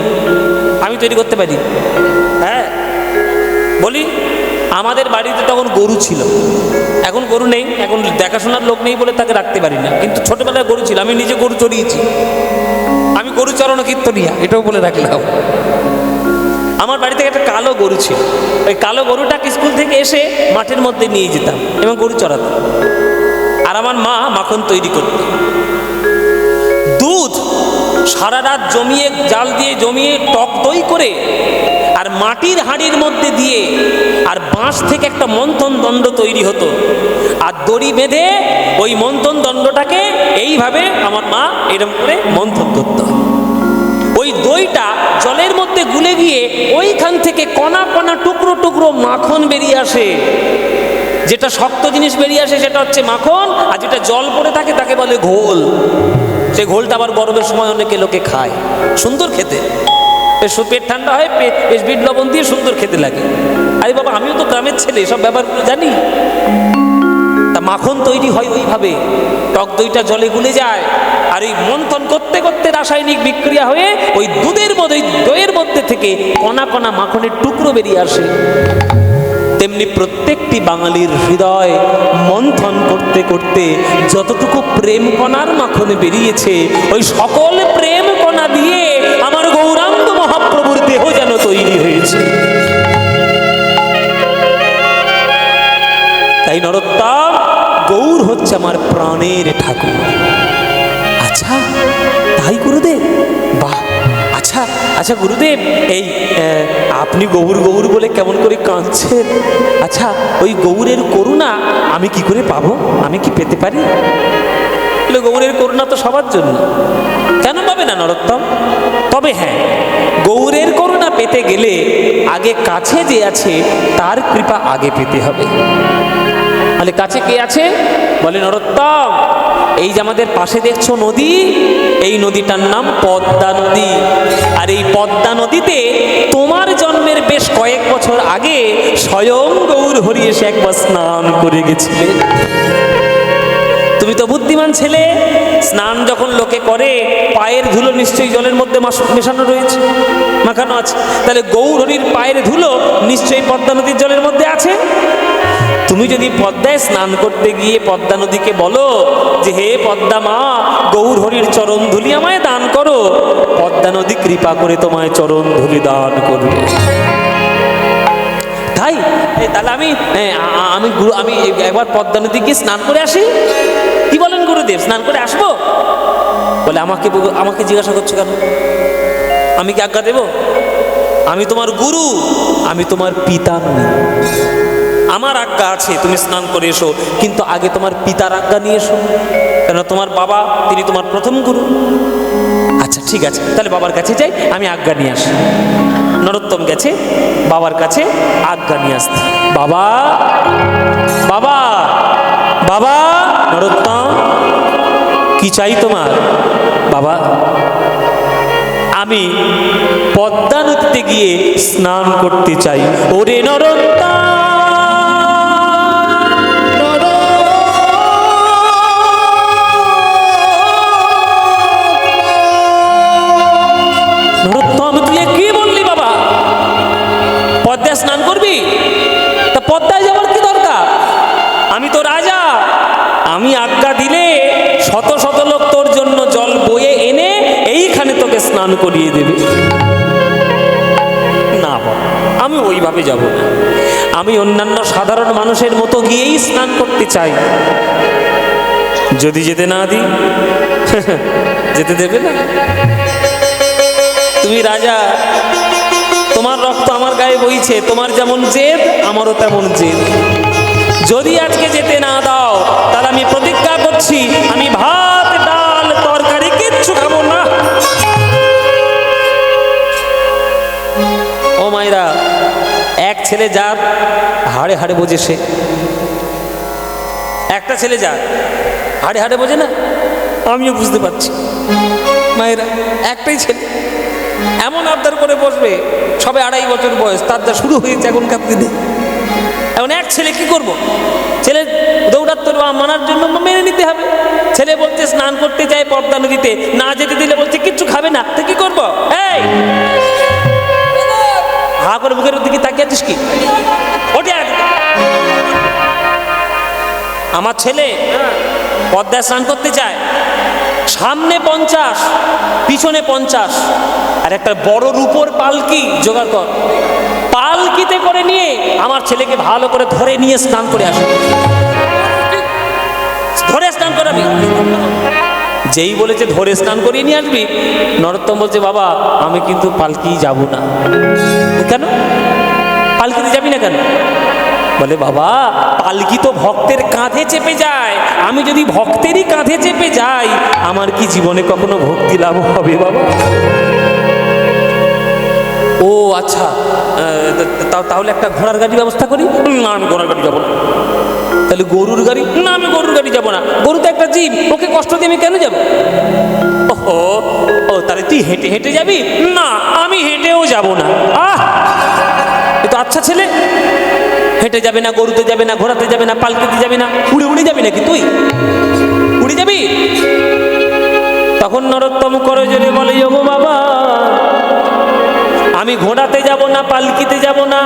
আমি তৈরি করতে পারি। হ্যাঁ বলি, আমাদের বাড়িতে তখন গরু ছিল, এখন গরু নেই, এখন দেখাশোনার লোক নেই বলে তাকে রাখতে পারি না। কিন্তু ছোটবেলায় গরু ছিল, আমি নিজে গরু চড়িয়েছি, আমি গরু চড়ানো কীর্তনিয়া, এটাও বলে রাখলাম। আমার বাড়ি থেকে একটা কালো গরু ছিল, ওই কালো গরুটাকে স্কুল থেকে এসে মাঠের মধ্যে নিয়ে যেতাম এবং গরু চড়াতাম। আর আমার মা মাখন তৈরি করত। দুধ সারা রাত জমিয়ে, জাল দিয়ে জমিয়ে টক দই করে আর মাটির হাঁড়ির মধ্যে দিয়ে, আর বাঁশ থেকে একটা মন্থন দণ্ড তৈরি হতো, আর দড়ি বেঁধে ওই মন্থন দণ্ডটাকে এইভাবে আমার মা এরকম করে মন্থন করত। ওই দইটা জলের মধ্যে গুলে গিয়ে ওইখান থেকে কণা কণা টুকরো টুকরো মাখন বেরিয়ে আসে। যেটা শক্ত জিনিস বেরিয়ে আসে সেটা হচ্ছে মাখন, আর যেটা জল পড়ে থাকে তাকে বলে ঘোল। সেই ঘোলটা আবার গরমের সময় অনেকে লোকে খায়, সুন্দর খেতে, পেট ঠান্ডা হয়, বেশ বিট লবণ দিয়ে সুন্দর খেতে লাগে। আরে বাবা, আমিও তো গ্রামের ছেলে, সব ব্যাপারগুলো জানি। তা মাখন তৈরি হয় ওইভাবে, টক দইটা জলে গুলে যায়, আর ওই মন্থন করতে করতে রাসায়নিক বিক্রিয়া হয়ে ওই দুধের মধ্যে, দইয়ের মধ্যে থেকে কণা কণা মাখনের টুকরো বেরিয়ে আসে। তেমনি প্রত্যেকটি বাঙালির হৃদয় মন্থন করতে করতে যতটুকু প্রেম কণার মাখন বেরিয়েছে, ওই সকল প্রেম কণা দিয়ে আমার গৌরাঙ্গ মহাপ্রভুর দেহ যেন তৈরি হয়েছে। তাই নরোত্তম, গৌর হচ্ছে আমার প্রাণের ঠাকুর। আচ্ছা তাই গুরুদেব? বাহ, আচ্ছা আচ্ছা গুরুদেব, এই আপনি গৌর গৌর বলে কেমন করে কাঁদছেন? আচ্ছা ওই গৌরের করুণা আমি কি করে পাবো? আমি কি পেতে পারি? গৌরের করুণা তো সবার জন্য, কেন পাবে না নরোত্তম? তবে হ্যাঁ, গৌরের করুণা পেতে গেলে আগে কাছে যে আছে তার কৃপা আগে পেতে হবে। তাহলে কাছে কে আছে? বলে নরোত্তম, এই যে আমাদের পাশে দেখছো নদী, এই নদীটার নাম পদ্মা নদী। আর এই পদ্মা নদীতে তোমার জন্মের বেশ কয়েক বছর আগে স্বয়ং গৌর হরি এসে একবার স্নান করে গেছিলে। তুমি তো বুদ্ধিমান ছেলে, স্নান যখন লোকে করে পায়ের ধুলো নিশ্চয়ই জলের মধ্যে মেশানো রয়েছে, মাখানো আছে। তাহলে গৌর হরির পায়ের ধুলো নিশ্চয়ই পদ্মা নদীর জলের মধ্যে আছে। তুমি যদি পদ্মায় স্নান করতে গিয়ে পদ্মা নদীকে বলো যে হে পদ্মা মা, গৌর হরির চরণ ধুলি আমায় দান করো, পদ্মা নদী কৃপা করে তোমায় চরণ ধুলি দান করবে। তাই তাহলে আমি আমি আমি একবার পদ্মা নদী গিয়ে স্নান করে আসি। কি বলেন গুরুদেব, স্নান করে আসবো? বলে আমাকে জিজ্ঞাসা করছো কেন? আমি কি আজ্ঞা দেব? আমি তোমার গুরু, আমি তোমার পিতা নই। আমার আজ্ঞা আছে তুমি স্নান করে এসো, কিন্তু আগে তোমার পিতার আজ্ঞা নিয়ে এসো, কেন তোমার বাবা তিনি তোমার প্রথম গুরু। আচ্ছা ঠিক আছে, তাহলে বাবার কাছে যাই, আমি আজ্ঞা নিয়ে আসি। নরোত্তম গেছে বাবার কাছে আজ্ঞা নিয়ে আসতে। বাবা বাবা বাবা, নরোত্তম কি চাই তোমার? বাবা, আমি পদ্মা নদীতে গিয়ে স্নান করতে চাই। ওরে নরোত্তম, আমি আজ্ঞা দিলে শত শত লোক তোর জন্য জল বয়ে এনে এইখানে তোকে স্নান করিয়ে দেবে। না বাবা, আমি ওইভাবে যাব না। আমি অন্যান্য সাধারণ মানুষের মতো গিয়েই স্নান করতে চাই। যদি যেতে না দিই, যেতে দেবে না? তুমি রাজা, তোমার রক্ত আমার গায়ে বইছে, তোমার যেমন জেদ আমারও তেমন জেদ। যদি আজকে যেতে না দাও তাহলে আমি প্রতিজ্ঞা করছি আমি ভাত ডাল তরকারি কিচ্ছু খাবো না। ও মায়েরা, এক ছেলে যার হাড়ে হাড়ে বোঝে, সে একটা ছেলে যার হাড়ে হাড়ে বোঝে না, আমিও বুঝতে পারছি। মায়েরা, একটাই ছেলে এমন আবদার করে বসবে, সবে 2.5 বছর বয়স, তার যা শুরু হয়েছে এখনকার দিনে। এখন এক ছেলে কি করব? ছেলে দৌড়াত্তর মানার জন্য মেনে নিতে হবে। ছেলে বলছে স্নান করতে যায় পদ্মা নদীতে, না যেতে দিলে বলছে কিচ্ছু খাবে না, তো কি করবো? এই হা করে মুখের দিকে তাকিয়ে আছিস কি? ওঠে আমার ছেলে পদ্মায় স্নান করতে চায়, সামনে 50 পিছনে 50, আর একটা বড় রূপোর পালকি জোগাড় কর। পালকিতে করে নিয়ে আমার ছেলেকে ভালো করে ধরে নিয়ে স্নান করে আসে, ধরে স্নান করাবি। যেই বলেছে ধরে স্নান করিয়ে নিয়ে আসবি, নরোত্তম বলছে বাবা আমি কিন্তু পালকি যাব না। কেন পালকিতে যাবি না কেন? বলে বাবা পালকি তো ভক্তের কাঁধে চেপে যায়, আমি যদি ভক্তেরই কাঁধে চেপে যাই আমার কি জীবনে কখনো ভক্তি লাভ হবে বাবা? ও আচ্ছা, তাহলে একটা ঘোড়ার গাড়ি ব্যবস্থা করি। না আমি ঘোড়ার গাড়ি যাবো না। তাহলে গরুর গাড়ি? না আমি গরুর গাড়ি যাবো না, গরু তো একটা জীব, ওকে কষ্ট দিয়ে আমি কেন যাবো? ও তাহলে তুই হেঁটে হেঁটে যাবি? না আমি হেঁটেও যাব না। এ তো আচ্ছা ছেলে, হেঁটে যাবে না, গরুতে যাবে না, ঘোড়াতে যাবে না, পালকিতে যাবে না, উড়ে উড়ে যাবি নাকি তুই? উড়ে যাবি? তখন নরোত্তম করে জোরে বলে ওগো বাবা আমি ঘোড়াতে যাব না, পালকিতে যাব না,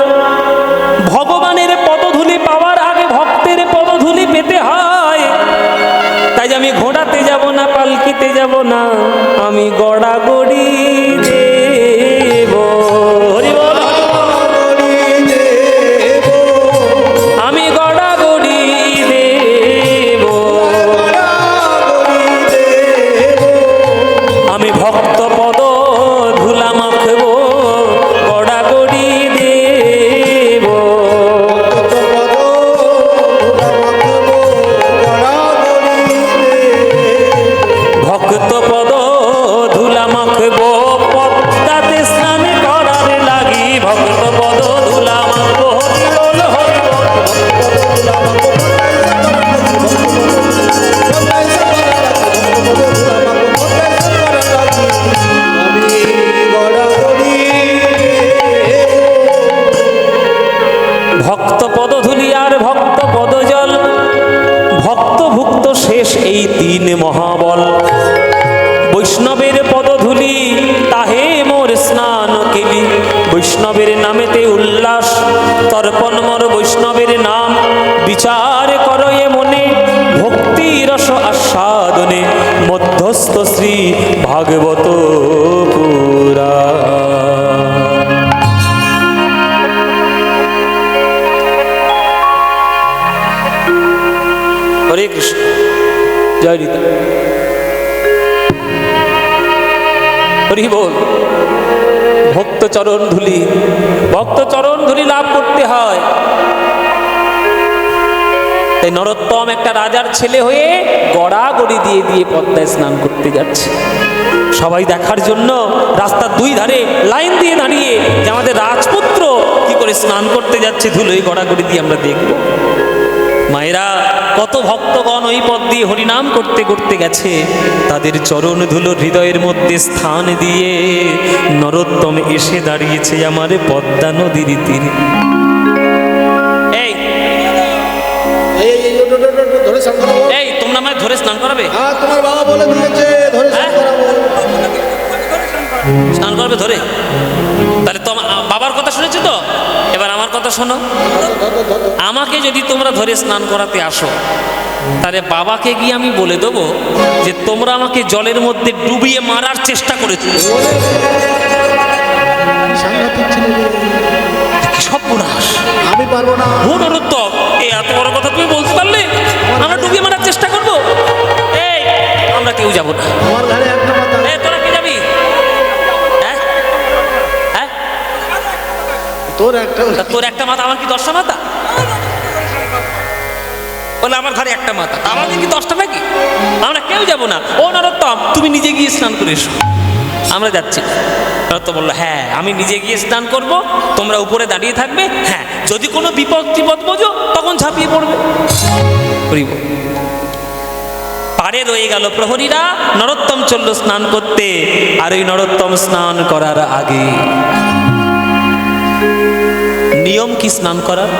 ভগবানের পদধূলি পাওয়ার আগে ভক্তের পদধূলি পেতে হয়, তাই আমি ঘোড়াতে যাব না, পালকিতে যাব না, আমি গড়াগড়ি দেব। হরি বল, আমি গড়াগড়ি দেব, আমি ভক্ত পদ ধুলা মাখব, গড়াগড়ি দেব। ভক্ত পদ ধুলা মাখব, পদ্মাতে স্নান করার লাগি, ভক্ত পদ ধুলা মাখব। হরি বল, হরি বল। ভক্ত পদধূলি আর ভক্ত পদজল, ভক্ত ভুক্ত শেষ এই 3 মহাবল। বৈষ্ণবের পদধূলি তাহে মোর স্নান কেলি, বৈষ্ণবের নামেতে উল্লাস তর্পণ মোর বৈষ্ণবের নাম। বিচার করয়ে মনে ভক্তি রস আস্বাদনে, মধ্যস্থ শ্রী ভাগবত পুরাণ। হরে কৃষ্ণ, জয় নিতাই। হরি বল। ভক্ত চরণ ধুলি, ভক্ত চরণ ধুলি লাভ করতে হয়। তাই নরোত্তম একটা রাজার ছেলে হয়ে গড়াগড়ি দিয়ে দিয়ে পদ্মায় স্নান করতে যাচ্ছে। সবাই দেখার জন্য রাস্তার 2 ধারে লাইন দিয়ে দাঁড়িয়ে যে আমাদের রাজপুত্র কি করে স্নান করতে যাচ্ছে ধুলোয় গড়াগড়ি দিয়ে, আমরা দেখব। মায়েরা, কত ভক্তগণ ওই পথ দিয়ে হরিনাম করতে করতে গেছে, তাদের চরণ ধুলো হৃদয়ের মধ্যে স্থান দিয়ে নরোত্তম এসে দাঁড়িয়েছে আমার পদ্মা নদীর তীরে। এই তোমরা আমায় ধরে স্নান করাবে? তোমার বাবা বলে দিয়েছে ধরে স্নান করাবো। স্নান করবে ধরে? তাহলে তো বাবার কথা শুনেছি তো, এবার আমার কথা কথা শোনো, আমাকে যদি তোমরা ধরে স্নান করাতে আসো, তাহলে বাবাকে গিয়ে আমি বলে দেবো যে তোমরা আমাকে জলের মধ্যে ডুবিয়ে মারার চেষ্টা করেছো। সাংঘাতিক ছিল রে। কি সর্বনাশ! আমি পারবো না। নরোত্তম, এই এত বড় কথা তুমি বলতে পারলে? আমরা ডুবিয়ে মারার চেষ্টা করবো? এই, আমরা কেউ যাবো না। আমার ঘরে একটা মাথা। এই, তোরা কে যাবি? হ্যাঁ হ্যাঁ, তোর একটা তা তোর একটা মাথা, আমার কি 10টা মাথা? বলে আমার ঘরে একটা মাথা, আমাদের কি 10টা নাকি? আমরা কেউ যাব না। ও নরোত্তম, তুমি নিজে গিয়ে স্নান করে এসো, আমরা যাচ্ছি। নরোত্তম বললো, হ্যাঁ আমি নিজে গিয়ে স্নান করব, তোমরা উপরে দাঁড়িয়ে থাকবে। হ্যাঁ, যদি কোনো বিপদ টিপদ বোঝো তখন ঝাঁপিয়ে পড়বে। করিব। পারে রয়ে গেল প্রহরীরা, নরোত্তম চলল স্নান করতে। আর ওই নরোত্তম স্নান করার আগে নিয়ম কি স্নান করার?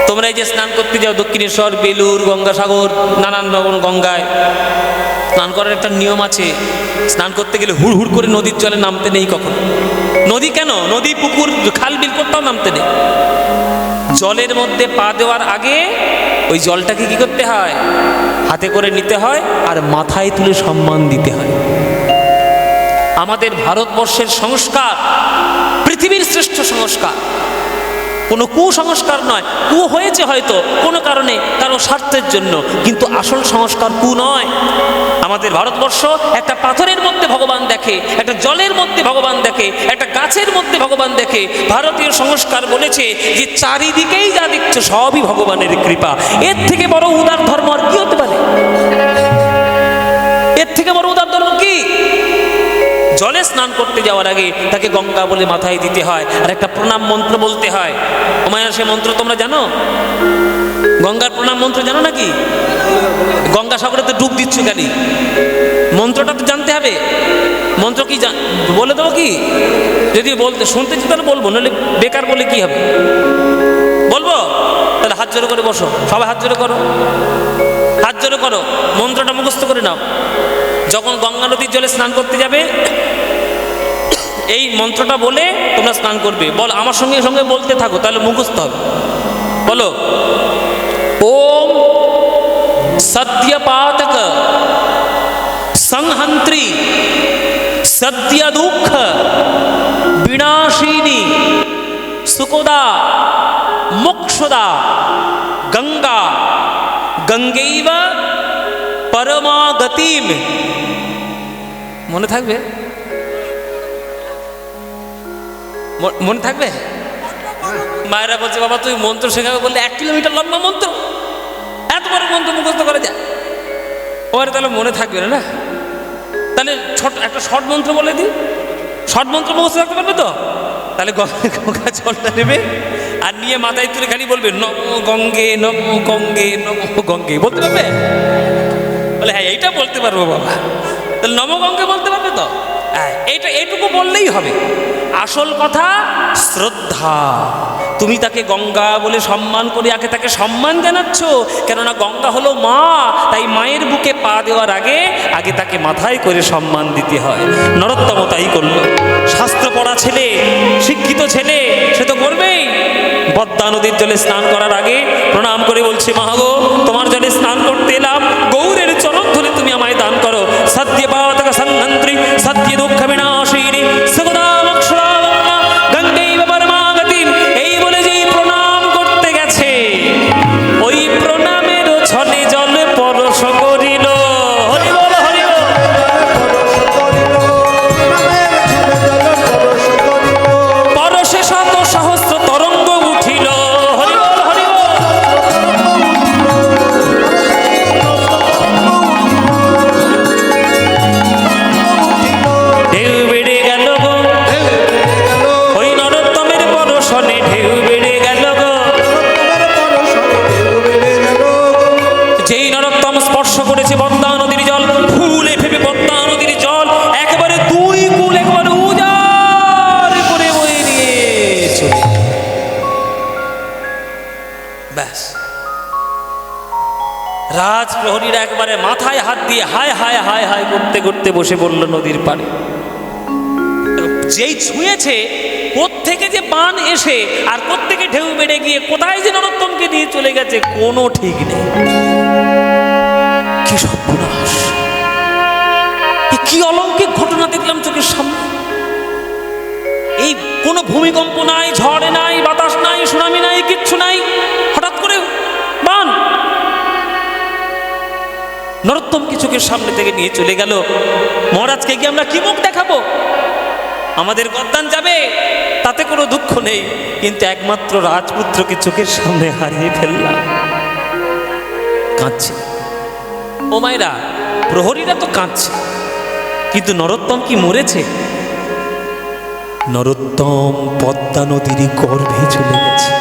তোমরা এই যে স্নান করতে যাও দক্ষিণেশ্বর, বেলুর, গঙ্গাসাগর, নানান রকম গঙ্গায়, স্নান করার একটা নিয়ম আছে। স্নান করতে গেলে হুড় হুড় করে নদীর জলে নামতে নেই কখনো। নদী কেন, নদী, পুকুর, খাল, বিল কোথাও নামতে নেই। জলের মধ্যে পা দেওয়ার আগে ওই জলটাকে কি করতে হয়? হাতে করে নিতে হয় আর মাথায় তুলে সম্মান দিতে হয়। আমাদের ভারতবর্ষের সংস্কার পৃথিবীর শ্রেষ্ঠ সংস্কার, কোনো কুসংস্কার নয়। কু হয়েছে হয়তো কোনো কারণে, কারো স্বার্থের জন্য, কিন্তু আসল সংস্কার কু নয়। আমাদের ভারতবর্ষ একটা পাথরের মধ্যে ভগবান দেখে, একটা জলের মধ্যে ভগবান দেখে, একটা গাছের মধ্যে ভগবান দেখে। ভারতীয় সংস্কার বলেছে যে চারিদিকেই যা দেখছো সবই ভগবানের কৃপা। এর থেকে বড় উদার ধর্ম আর কি হতে পারে? এর থেকে বড় উদার ধর্ম কি? জলে স্নান করতে যাওয়ার আগে তাকে গঙ্গা বলে মাথায় দিতে হয়, আর একটা প্রণাম মন্ত্র বলতে হয়। ওমায়া, সে মন্ত্র তোমরা জানো? গঙ্গার প্রণাম মন্ত্র জানো নাকি? গঙ্গাসাগরে তো ডুব দিচ্ছ কেন? মন্ত্রটা তো জানতে হবে। মন্ত্র কি বলে দেবো কি? যদি বলতে শুনতে চাই তাহলে বলবো, নাহলে বেকার বলে কি হবে? বলবো? তাহলে হাত জোরে করে বসো, সবাই হাত জোরে করো, হাত জোরে করো, মন্ত্রটা মুখস্থ করে নাও। যখন গঙ্গা নদীর জলে স্নান করতে যাবে, এই মন্ত্রটা বলে তোমরা স্নান করবে। বল, আমার সঙ্গে সঙ্গে বলতে থাকো, তাহলে মুখস্থ হবে। বলো, ওম সত্যপাতক সংহন্ত্রী সত্য দুঃখ বিনাশিনী সুকোদা মোক্ষদা গঙ্গা গঙ্গৈব পরমাগতিম। মনে থাকবে? মনে থাকবে? মায়েরা বলছে, বাবা তুই মন্ত্র শেখাবে বললে 1 কিলোমিটার লম্বা মন্ত্র, এত বড় মন্ত্র মুখস্থ করে যা। ওরে তাহলে মনে থাকবে না? তাহলে একটা শর্ট মন্ত্র বলে দিই, শর্ট মন্ত্র মুখস্থ রাখতে পারবে তো? তাহলে গঙ্গা জলটা নেবে আর নিয়ে মাথায় তুলে খালি বলবে নমো গঙ্গে নমো গঙ্গে নমো গঙ্গে। বলতে পারবে? বলে হ্যাঁ এইটা বলতে পারবো বাবা। তাহলে নমো গঙ্গে বলতে পারবে তো? হ্যাঁ, এইটুকু বললেই হবে। আসল কথা শ্রদ্ধা। তুমি তাকে গঙ্গা বলে সম্মান করে আগে তাকে সম্মান জানাচ্ছ, কেননা গঙ্গা হলো মা। তাই মায়ের বুকে পা দেওয়ার আগে আগে তাকে মাথায় করে সম্মান দিতে হয়। নরোত্তম তাই করলো। শাস্ত্র পড়া ছেলে, শিক্ষিত ছেলে, সে তো করবেই। পদ্মা নদীর জলে স্নান করার আগে প্রণাম করে বলছে, মা গো, তোমার জলে স্নান করতে এলাম, গৌরের চরণ ধরে তুমি আমায় দান করো। সত্যপাতক সংহন্ত্রী সত্য দুঃখ বিনাশিনী সুকোদা মোক্ষদা গঙ্গৈব পরমাগতিম। এই বলে যেই প্রণাম করতে গেছে, ওই প্রণামের ছলে জল পরশ করিল। হরি বল, হরি বল। পরশে শত সহস্র তরঙ্গ উঠিল। হরি বল, হরি বল। ঢেউ বেড়ে গেল গো, ওই নরোত্তমের পরশনে ঢেউ বেড়ে গেল গো। যেই নরোত্তম স্পর্শ করেছে পদ্মা নদীর জল, ফুলে ফেপে পদ্মা নদীর জল একেবারে 2 কূল একেবারে উজাড় করে বয়ে নিয়ে চলে। ব্যাস, রাজ প্রহরীরা একবারে মাথায় হাত দিয়ে হায় হায় হায় হায় করতে করতে বসে পড়ল নদীর পাড়ে। যেই ছুঁয়েছে, কোত্থেকে যে বান এসে আর প্রত্যেকে ঢেউ বেড়ে গিয়ে কোথায় যে নরোত্তমকে নিয়ে চলে গেছে কোনো ঠিক নেই। কি সর্বনাশ! কি অলৌকিক ঘটনা দেখলাম চোখের সামনে। এই কোনো ভূমিকম্প নাই, ঝড় নাই, বাতাস নাই, সুনামি নাই, কিচ্ছু নাই, হঠাৎ করে বান নরোত্তমকে চোখের সামনে থেকে নিয়ে চলে গেল। মহারাজকে গিয়ে আমরা কি মুখ দেখাবো? আমাদের গদ্দান যাবে তাতে কোনো দুঃখ নেই, কিন্তু একমাত্র রাজপুত্রকে চোখের সামনে হারিয়ে ফেললাম। কাঁদছে ও মায়েরা, প্রহরীরা তো কাঁদছে, কিন্তু নরোত্তম কি মরেছে? নরোত্তম পদ্মা নদীর গর্ভে চলে গেছে,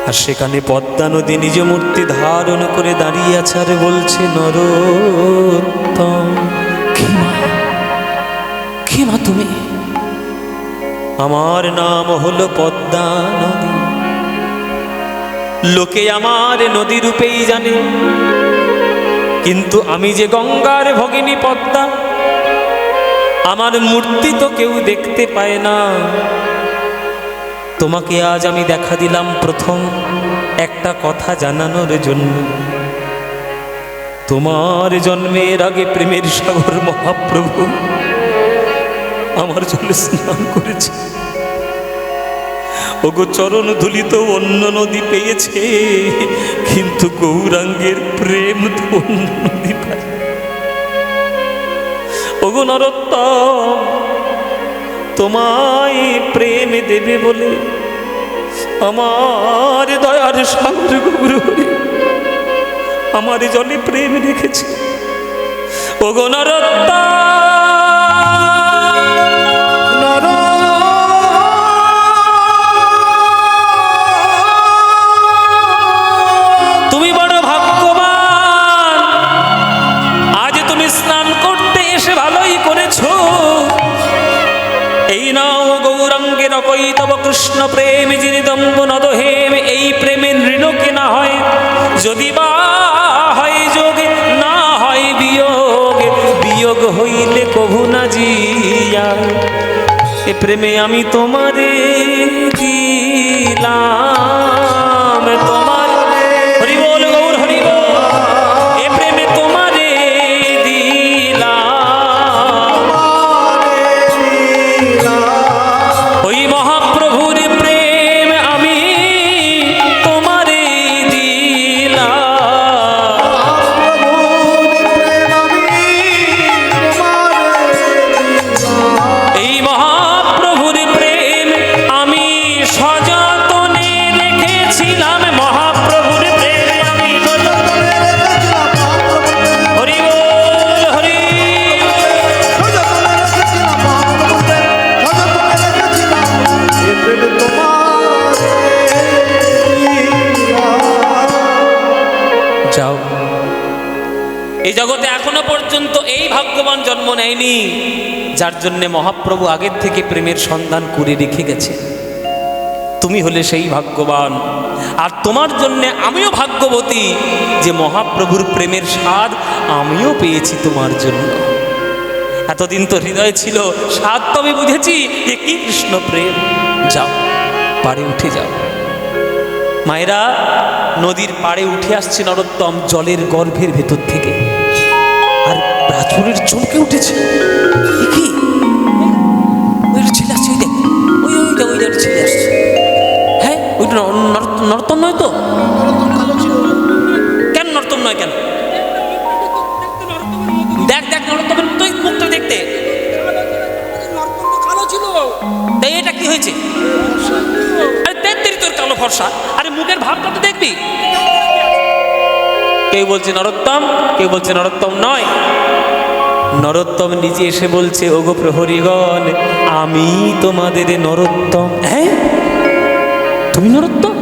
আর সেখানে পদ্মা নদী নিজ মূর্তি ধারণ করে দাঁড়িয়ে আছে আর বলছে, নরোত্তম কে মা তুমি? আমার নাম হলো পদ্মা নদী, লোকে আমার নদী রূপেই জানে, কিন্তু আমি যে গঙ্গার ভগিনী পদ্মা, আমার মূর্তি তো কেউ দেখতে পায় না। তোমাকে আজ আমি দেখা দিলাম প্রথম একটা কথা জানানোর জন্য। তোমার জন্মের আগে প্রেমের সাগর মহাপ্রভু আমার জলে স্নান করেছে। ওগো চরণ ধুলিত অন্য নদী পেয়েছে, কিন্তু গৌরাঙ্গের প্রেম তো অন্য নদী পায়। ওগো নরোত্তম, তোমায় প্রেম দেবে বলে আমার দয়ার সাগর গৌর আমার জলে প্রেম রেখেছে। ওগো নরোত্তম, তুমি বড় ভাগ্যবান, আজ তুমি স্নান করতে এসে ভালোই করেছো। এই নাও গৌরাঙ্গের অকৈতব কৃষ্ণ প্রেম যিনি দম্ব নদহেম, এই প্রেমের ঋণ কেনা হয় যদি বা হয় যোগে, না হয় বিয়োগ, বিয়োগ হইলে কভু না জিয়া। এ প্রেমে আমি তোমারে দিলাম, তোমার হরি বল গৌর হরি বল, এ প্রেমে তোমারে দিলাম। ওই মহাপ্রভুর প্রেম আমি তোমারে দিলাম। এই মহাপ্রভুর প্রেম আমি সযতনে রেখেছিলাম, মহাপ্রভুর প্রেম আমি হরি বল হরি যাও। এই জগতে এখনো পর্যন্ত এই ভাগ্যবান জন্ম নেয়নি যার জন্য মহাপ্রভু আগের থেকে প্রেমের সন্ধান করে রেখে গেছে। তুমি হলে সেই ভাগ্যবান, আর তোমার জন্য আমিও ভাগ্যবতী যে মহাপ্রভুর প্রেমের স্বাদ আমিও পেয়েছি তোমার জন্য। এতদিন তো হৃদয় ছিল, স্বাদ তো আমি বুঝেছি যে কি কৃষ্ণ প্রেম। যাও, পাড়ে উঠে যাও। মায়েরা, নদীর পাড়ে উঠে আসছে নরোত্তম জলের গর্ভের ভেতর থেকে, আর রাজপুরের চমকে উঠেছে। কি ওই ছেলে আসছে, দেখ ওই ছেলে আসছে। হ্যাঁ, ওইটা নরোত্তম নয় তো? কেন নরোত্তম নয় কেন? দেখ দেখ নরোত্তমের মতোই মুখটা দেখতে। তাই এটা কি হয়েছে? আরে তেত্রিশ তোর কালো ফর্সা, আরে মুখের ভাবটা তো দেখবি। কেউ বলছে নরোত্তম, কেউ বলছে নরোত্তম নয়। নরোত্তম নিজে এসে বলছে, ওগো প্রহরীগণ, আমি তোমাদের নরোত্তম। হ্যাঁ, তুমি নরোত্তম?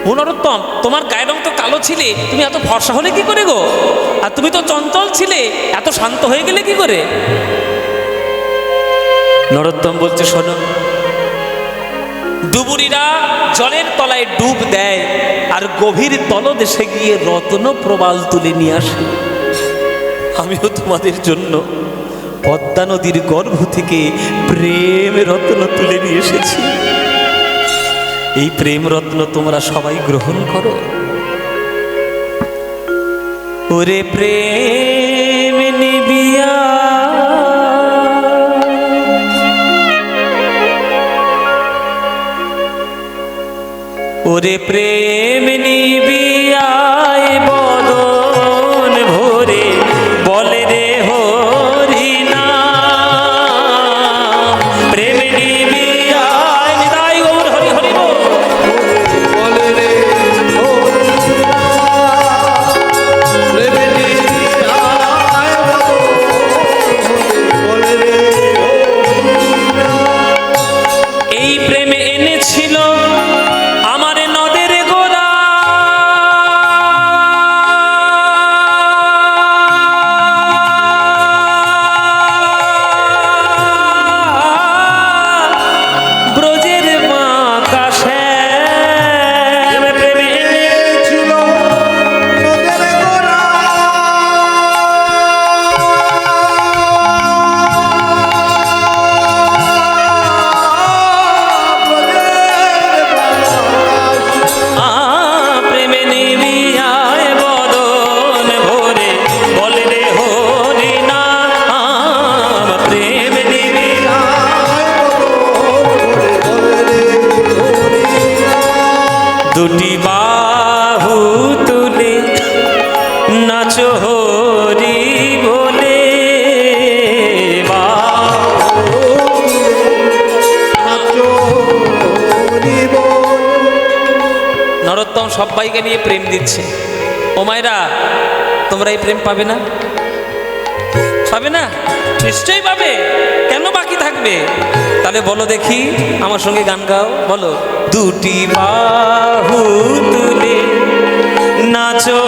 ও নরোত্তম, তোমার গায়ের রং তো কালো ছিলে, তুমি এত ফর্সা হলে কি করে গো? আর তুমি তো চঞ্চল ছিলে, এত শান্ত হয়ে গেলে কি করে? নরোত্তম বলছে, শোনো, ডুবুরিরা জলের তলায় ডুব দেয় আর গভীর তলদেশে গিয়ে রত্ন প্রবাল তুলে নিয়ে আসে। আমিও তোমাদের জন্য পদ্মা নদীর গর্ভ থেকে প্রেম রত্ন তুলে নিয়ে এসেছি। এই প্রেম রত্ন তোমরা সবাই গ্রহণ করো। ওরে প্রেম নিবিয়া ওরে প্রেম নিবিয়ায় বদন ভরে বলে রে হরি নাম। প্রেম নিবিয়ায় নিতাই গৌর হরি হরি বল। বলে রে প্রেমে নিবিয়ায় বলে রে এই প্রেমে এনেছিল আমার নদের গোরা। ব্রজের বাঁকা শ্যাম প্রেমে ছিল নদের গোরা। প্রেমে নিবিয়ায় বদন ভরে বলে রে হরি নাম। প্রেম নিবিয়ায় দুটি বাহু তুলে নাচো হরি বলে। নরোত্তম সবাইকে নিয়ে প্রেম দিচ্ছে। ও মায়েরা, তোমরা এই প্রেম পাবে না? পাবে না? নিশ্চয়ই পাবে, কেন বাকি থাকবে? তাহলে বলো দেখি, আমার সঙ্গে গান গাও, বলো। দুটি বাহু তুলে নাচো